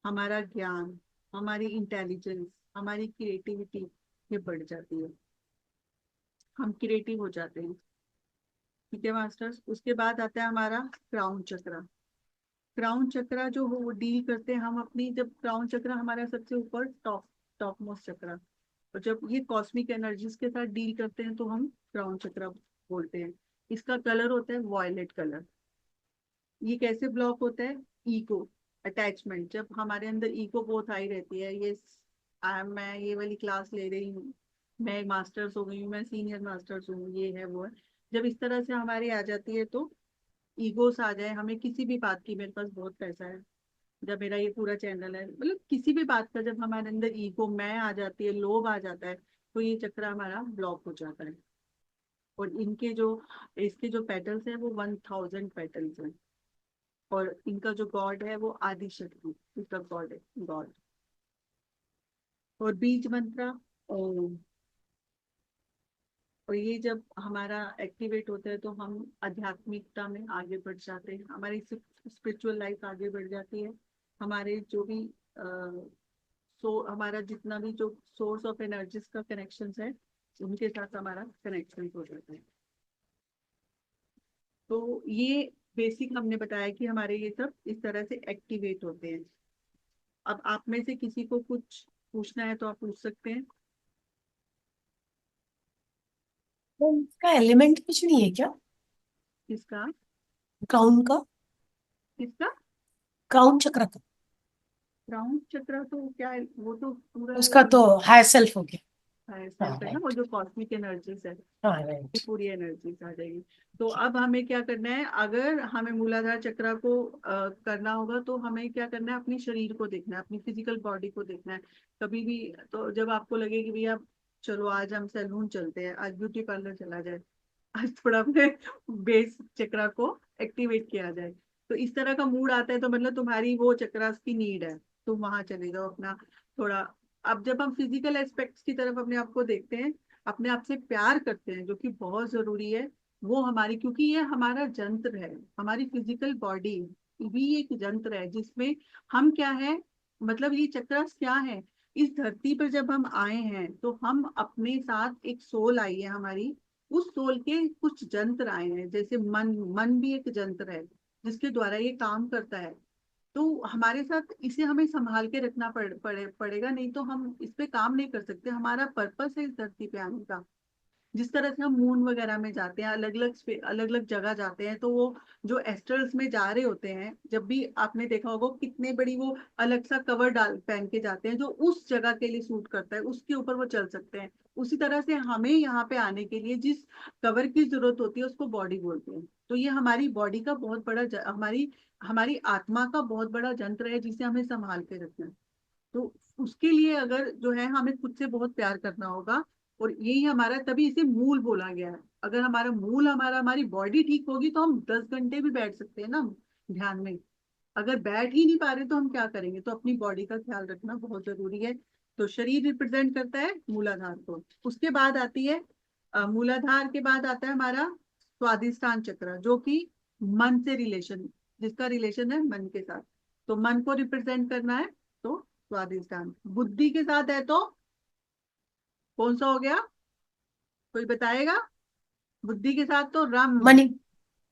हमारा ज्ञान, हमारी इंटेलिजेंस, हमारी क्रिएटिविटी ये बढ़ जाती है। हम क्रिएटिव हो जाते हैं। ठीक है मास्टर्स। उसके बाद आता है हमारा क्राउन चक्र। क्राउन चक्र जो हो वो डील करते हैं हम अपनी, जब क्राउन चक्र हमारा सबसे ऊपर टॉप मोस्ट चक्र, और जब ये कॉस्मिक एनर्जीज के साथ डील करते हैं तो हम क्राउन चक्र बोलते हैं। इसका कलर होता है वॉयलेट कलर। ये कैसे ब्लॉक होता है? Ego, attachment. जब हमारे अंदर ईगो बहुत हाई रहती है, ये मैं ये वाली क्लास ले रही हूँ, मैं मास्टर्स हो गई हूँ, मैं सीनियर मास्टर्स हूँ, ये है वो है। जब इस तरह से हमारी आ जाती है, तो ईगोस आ जाए हमें किसी भी बात की, मेरे पास बहुत पैसा है, जब मेरा ये पूरा चैनल है, मतलब किसी भी बात का जब हमारे अंदर ईगो, मैं आ जाती है, लोभ आ जाता है, तो ये चक्र हमारा ब्लॉक हो जाता है। और इसके जो पेटल्स हैं वो 1000 पेटल्स हैं। और इनका जो गॉड है वो आदि शक्ति, इसका गॉड है, गॉड। और बीज मंत्र ओम। और ये जब हमारा एक्टिवेट होता है, तो हम आध्यात्मिकता में आगे बढ़ जाते हैं, हमारी स्पिरिचुअल लाइफ आगे बढ़ जाती है। हमारे जो भी हमारा जितना भी जो सोर्स ऑफ एनर्जीज का कनेक्शन है, उनके साथ हमारा कनेक्शन हो जाता है। तो ये बेसिक हमने बताया कि हमारे ये सब इस तरह से एक्टिवेट होते हैं। अब आप में से किसी को कुछ पूछना है तो आप पूछ सकते हैं। तो इसका एलिमेंट कुछ नहीं है क्या? किसका? क्राउन का, किसका? क्राउन चक्र का? क्राउन चक्र तो क्या है, वो तो पूरा उसका तो हाई सेल्फ हो गया। स्तर पे ना, वो जो कॉस्मिक एनर्जीज है, हाँ ये राइट। पूरी एनर्जीज आ जाएगी। तो अब हमें क्या करना है, अगर हमें मूलाधार चक्र को करना होगा तो हमें क्या करना है, अपने शरीर को देखना है, अपनी फिजिकल बॉडी को देखना है। कभी भी तो जब आपको लगे कि भैया चलो आज हम सैलून चलते हैं, आज ब्यूटी पार्लर चला जाए, आज थोड़ा अपने बेस चक्र को एक्टिवेट किया जाए, तो इस तरह का मूड आता है तो मतलब तुम्हारी वो चक्रास की नीड है, तुम वहां चले जाओ अपना थोड़ा। अब जब हम फिजिकल एस्पेक्ट्स की तरफ अपने आप को देखते हैं, अपने आप से प्यार करते हैं, जो कि बहुत जरूरी है, वो हमारी, क्योंकि ये हमारा जंत्र है, हमारी फिजिकल बॉडी भी एक जंत्र है जिसमें हम क्या है, मतलब ये चक्रास क्या है, इस धरती पर जब हम आए हैं तो हम अपने साथ एक सोल आई है हमारी, उस सोल के कुछ जंत्र आए हैं, जैसे मन, मन भी एक जंत्र है जिसके द्वारा ये काम करता है। तो हमारे साथ इसे हमें संभाल के रखना पड़ेगा, नहीं तो हम इस पे काम नहीं कर सकते। हमारा पर्पस है इस धरती पे आने का। जिस तरह से हम मून वगैरह में जाते हैं, अलग अलग जगह जाते हैं, तो वो जो एस्ट्रल्स में जा रहे होते हैं, जब भी आपने देखा होगा कितने बड़ी वो अलग सा कवर डाल पहन के जाते हैं, जो उस जगह के लिए सूट करता है उसके ऊपर वो चल सकते हैं। उसी तरह से हमें यहाँ पे आने के लिए जिस कवर की जरूरत होती है उसको बॉडी बोलते हैं। तो ये हमारी बॉडी का बहुत बड़ा हमारी हमारी आत्मा का बहुत बड़ा जंत्र है जिसे हमें संभाल के रखना है। तो उसके लिए अगर जो है हमें खुद से बहुत प्यार करना होगा, और यही हमारा, तभी इसे मूल बोला गया है। अगर हमारा मूल, हमारी बॉडी ठीक होगी तो हम 10 घंटे भी बैठ सकते हैं ना ध्यान में। अगर बैठ ही नहीं पा रहे तो हम क्या करेंगे, तो अपनी बॉडी का ख्याल रखना बहुत जरूरी है। तो शरीर रिप्रेजेंट करता है मूलाधार को। उसके बाद आती है मूलाधार के बाद आता है हमारा स्वादिष्टान चक्र, जो कि मन से रिलेशन, जिसका रिलेशन है मन के साथ। तो मन को रिप्रेजेंट करना है तो स्वादिष्टान। बुद्धि के साथ है तो कौन सा हो गया, कोई बताएगा? बुद्धि के साथ तो रम, मणि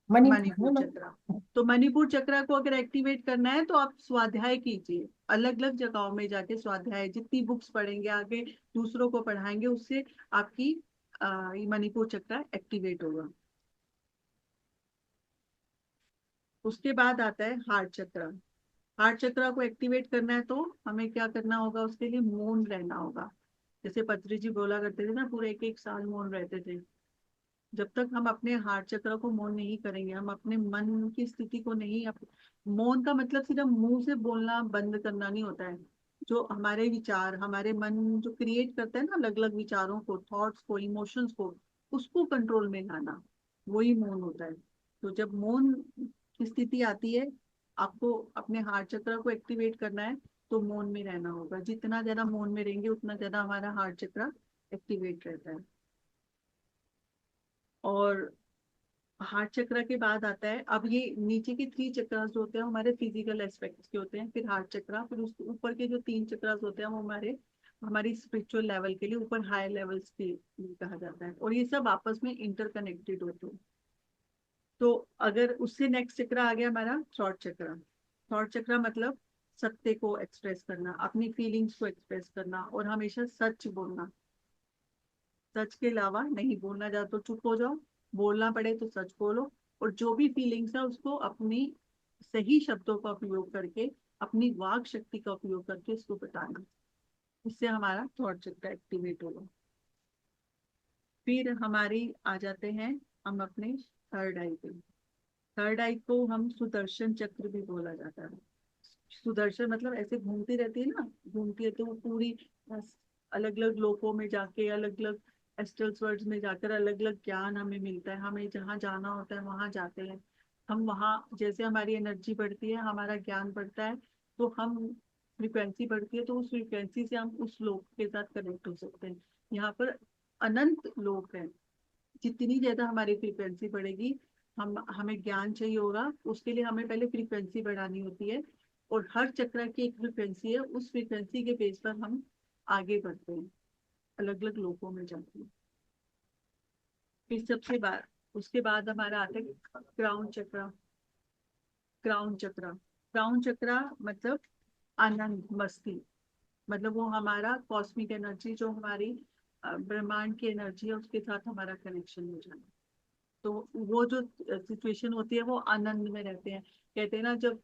मणिपुर मणिपुर है चक्र। तो मणिपुर चक्र को अगर एक्टिवेट करना है तो आप स्वाध्याय कीजिए, अलग अलग जगहों में जाके स्वाध्याय, जितनी बुक्स पढ़ेंगे आगे, दूसरों को पढ़ाएंगे, उससे आपकी ये मणिपुर चक्र एक्टिवेट होगा। उसके बाद आता है हार्ट चक्र। हार्ट चक्र को एक्टिवेट करना है तो हमें क्या करना होगा, उसके लिए मौन रहना होगा। जैसे पत्री जी बोला करते थे ना, पूरे एक एक साल मौन रहते थे। जब तक हम अपने हार्ट चक्र को मौन नहीं करेंगे, हम अपने मन की स्थिति को नहीं मौन का मतलब सिर्फ मुंह से बोलना बंद करना नहीं होता है। जो हमारे विचार, हमारे मन जो क्रिएट करता है ना अलग अलग विचारों को, थॉट्स को, इमोशंस को, उसको कंट्रोल में लाना, वही मौन होता है। तो जब मौन की स्थिति आती है, आपको अपने हार्ट चक्र को एक्टिवेट करना है तो मौन में रहना होगा। जितना ज्यादा मौन में रहेंगे उतना ज्यादा हमारा हार्ट चक्र एक्टिवेट रहता है। और हार्ट चक्र के बाद आता है, अब ये नीचे के 3 चक्रास जो होते हैं हमारे फिजिकल एस्पेक्ट्स के होते हैं, फिर हार्ट चक्र, फिर उसके ऊपर के जो 3 चक्रास होते हैं वो हमारी स्पिरिचुअल लेवल के लिए, ऊपर हाई लेवल्स के लिए कहा जाता है, और ये सब आपस में इंटरकनेक्टेड होते हैं। तो अगर उससे नेक्स्ट चक्र आ गया हमारा थॉट चक्र। थॉट चक्र मतलब सत्य को एक्सप्रेस करना, अपनी फीलिंग्स को एक्सप्रेस करना, और हमेशा सच बोलना। सच के अलावा नहीं बोलना, जा तो चुप हो जाओ, बोलना पड़े तो सच बोलो, और जो भी फीलिंग्स है उसको अपनी सही शब्दों का उपयोग करके, अपनी वाक शक्ति का उपयोग करके इसको बताना। इससे हमारा थॉट चक्र एक्टिवेट होगा। फिर हमारी आ जाते हैं हम अपने थर्ड आई पे। थर्ड आई को हम सुदर्शन चक्र भी बोला जाता है। सुदर्शन मतलब ऐसे घूमती रहती है ना, घूमती है तो वो पूरी अलग अलग लोकों में जाके, अलग अलग एस्ट्रल वर्ल्ड्स में जाकर अलग अलग ज्ञान हमें मिलता है। हमें जहाँ जाना होता है वहां जाते हैं हम। वहाँ जैसे हमारी एनर्जी बढ़ती है, हमारा ज्ञान बढ़ता है, तो हम फ्रिक्वेंसी बढ़ती है, तो उस फ्रिक्वेंसी से हम उस लोक के साथ कनेक्ट हो सकते हैं। यहाँ पर अनंत लोक है। जितनी ज्यादा हमारी फ्रीक्वेंसी बढ़ेगी, हमें ज्ञान चाहिए होगा, उसके लिए हमें पहले फ्रीक्वेंसी बढ़ानी होती है। और हर चक्र की एक फ्रीक्वेंसी है, उस फ्रीक्वेंसी के बेस पर हम आगे बढ़ते हैं, अलग अलग लोकों में जाते हैं। फिर सबसे बाद उसके बाद हमारा आता है क्राउन चक्र। क्राउन चक्र, क्राउन चक्र मतलब आनंद, मस्ती, मतलब वो हमारा कॉस्मिक एनर्जी, जो हमारी ब्रह्मांड की एनर्जी है, उसके साथ हमारा कनेक्शन हो जाना। तो वो जो सिचुएशन होती है वो आनंद में रहते हैं। कहते हैं ना, जब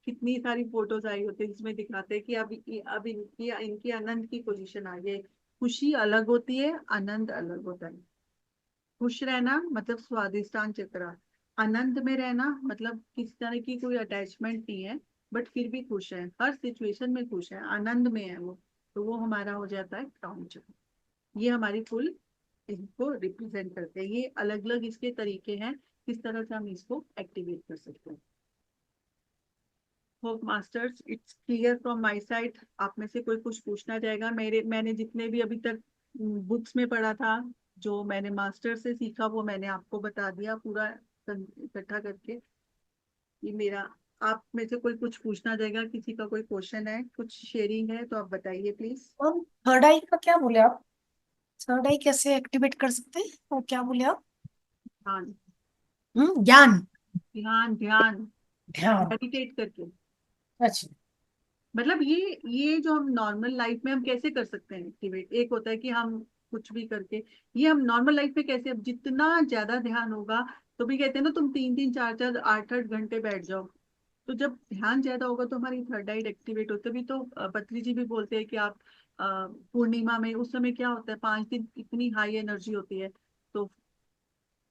कितनी सारी फोटोज आई होती है जिसमें दिखाते हैं कि अब इनकी इनकी आनंद की पोजीशन आ गई, खुशी अलग होती है, आनंद अलग होता है। खुश रहना मतलब स्वादिष्टान चक्र, आनंद में रहना मतलब किसी तरह की कोई अटैचमेंट नहीं है बट फिर भी खुश है, हर सिचुएशन में खुश है, आनंद में है वो, तो वो हमारा हो जाता है क्राउन चक्र। ये हमारी फुल इसको रिप्रेजेंट करते हैं। ये अलग अलग इसके तरीके हैं किस तरह से हम इसको एक्टिवेट कर सकते हैं। Hope masters it's clear from my side. आप में से कोई कुछ पूछना चाहेगा? मैंने जितने भी अभी तक बुक्स में पढ़ा था, जो मैंने मास्टर से सीखा, वो मैंने आपको बता दिया पूरा इकट्ठा करके। ये मेरा, आप में से कोई कुछ पूछना चाहेगा? किसी का कोई क्वेश्चन है, कुछ शेयरिंग है तो आप बताइए प्लीज। और थर्ड आई का क्या बोले आप? थर्ड आई कैसे एक्टिवेट कर सकते हैं, और क्या बोले आप? ध्यान, ज्ञान। ध्यान ध्यान, ध्यान। मेडिटेट करके। अच्छा। मतलब ये जो हम नॉर्मल लाइफ में हम कैसे कर सकते हैं एक्टिवेट? एक होता है कि हम कुछ भी करके, ये हम नॉर्मल लाइफ में कैसे, अब जितना ज्यादा ध्यान होगा, तो भी कहते हैं ना, तुम 3 3 4 4 8 8 घंटे बैठ जाओ, तो जब ध्यान ज्यादा होगा तो हमारी थर्ड आई एक्टिवेट होती है। भी तो पत्री जी भी बोलते हैं कि आप पूर्णिमा में, उस समय क्या होता है, 5 दिन इतनी हाई एनर्जी होती है, तो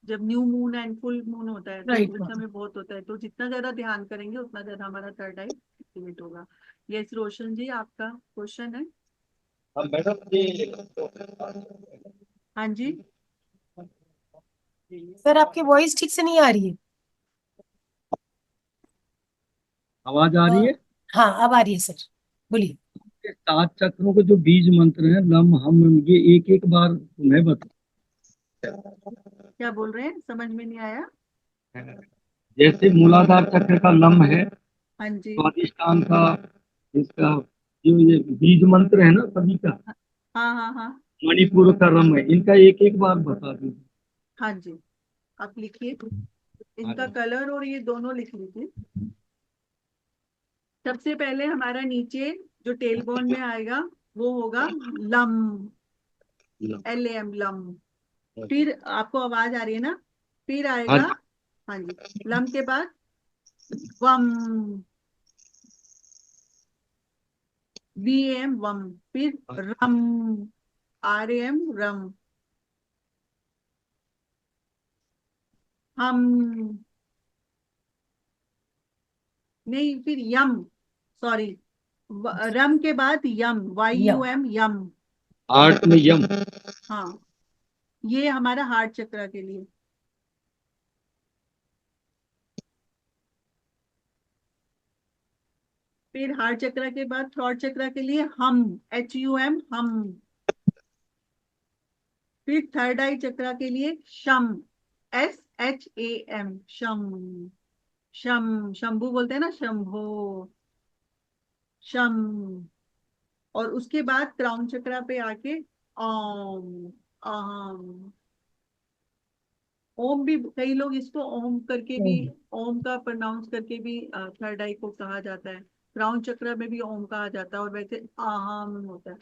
जब new moon and full moon होता है तो राइट उस मैम। समय बहुत होता है, तो जितना ज्यादा ध्यान करेंगे उतना ज्यादा हमारा थर्ड आई एक्टिवेट होगा। यस रोशन जी, आपका क्वेश्चन है? हाँ मैडम जी। हाँ जी। सर आपकी वॉइस ठीक से नहीं आ रही है। आवाज आ अ, रही है? हाँ अब आ रही है सर, बोलिए। ये 7 चक्रों के जो बीज मंत्र हैं, लम हम, ये एक एक बार तुम्हें बता। क्या बोल रहे हैं, समझ में नहीं आया। जैसे मूलाधार चक्र का लम है, हाँ जी। स्वादिष्टान का, इसका जो ये बीज मंत्र है ना सभी का, हाँ हाँ हाँ। मणिपुर का रम है, इनका एक एक बार बता दीजिए। हाँ जी, आप लिखिए हाँ इनका जी। कलर, और ये दोनों लिख लीजिए। सबसे पहले हमारा नीचे जो टेल बोन में आएगा वो होगा लम, LAM लम। फिर आपको आवाज आ रही है ना, फिर हाँ आएगा, जी। हाँ जी, लम के बाद वम, VAM वम, फिर रम, RAM रम, हम, नहीं फिर यम, सॉरी, रम के बाद यम, या YUM यम। आठ में यम। हाँ, ये हमारा हार्ट चक्र के लिए। फिर हार्ट चक्र के बाद थ्रॉट चक्र के लिए हम, HUM हम। फिर थर्ड आई चक्र के लिए शम, SHAM शम, शम, शंभू बोलते हैं ना, शंभो, शम। और उसके बाद क्राउन चक्र पे आके ओम, अहम। ओम भी कई लोग इसको ओम करके भी, ओम का प्रोनाउंस करके भी थर्ड आई को कहा जाता है। क्राउन चक्र में भी ओम कहा जाता है, और वैसे आहम होता है।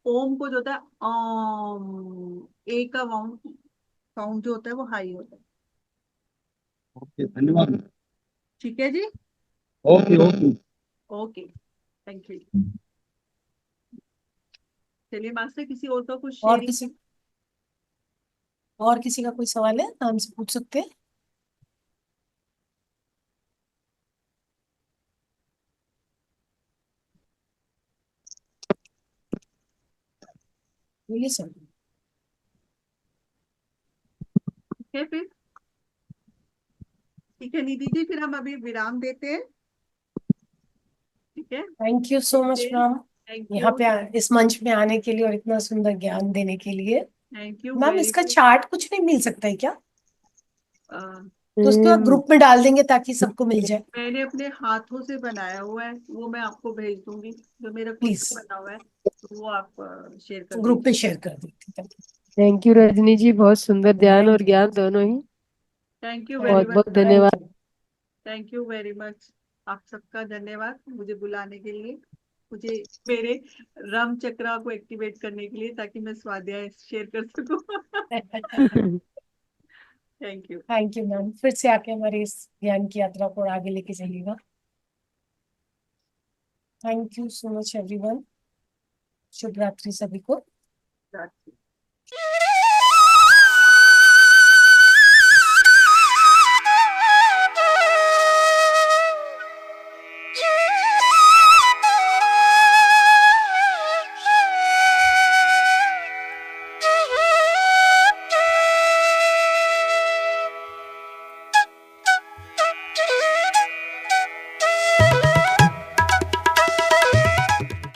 ओम को जो होता है ओम, ए का साउंड जो होता है वो हाई होता है। ओके, धन्यवाद। ठीक है जी। Okay okay. Okay, thank you. चलिए मास्टर, किसी और का कुछ और शेयरिंग? किसी और किसी का कोई सवाल है तो हमसे पूछ सकते हैं। बोलिए सर। ठीक है फिर, ठीक है निधि जी, फिर हम अभी विराम देते हैं। ठीक है, thank you so much ma'am, thank यहाँ यू, पे इस मंच में आने के लिए और इतना सुंदर ज्ञान देने के लिए। थैंक यू मैम वेरी इसका मच। चार्ट कुछ नहीं मिल सकता है क्या? मैंने तो उसको ग्रुप में डाल देंगे ताकि सबको मिल जाए। अपने हाथों से बनाया हुआ है, वो मैं आपको भेज दूंगी, जो मेरा खुद प्लीज से बना हुआ है, तो वो आप शेयर कर ग्रुप में दीजिए। शेयर कर दीजिए। थैंक यू रजनी जी, बहुत सुंदर ध्यान थैंक और ज्ञान दोनों ही। थैंक यू वेरी बहुत मच। बहुत धन्यवाद। You. Thank you very much, आप सबका धन्यवाद मुझे बुलाने के लिए, मुझे मेरे रम चक्रा को एक्टिवेट करने के लिए, ताकि मैं स्वाध्याय शेयर कर सकूं। Thank you. Thank you ma'am, फिर से आके हमारी इस ज्ञान की यात्रा को और आगे लेके चलिएगा। Thank you so much everyone. शुभ रात्रि सभी को। जाती।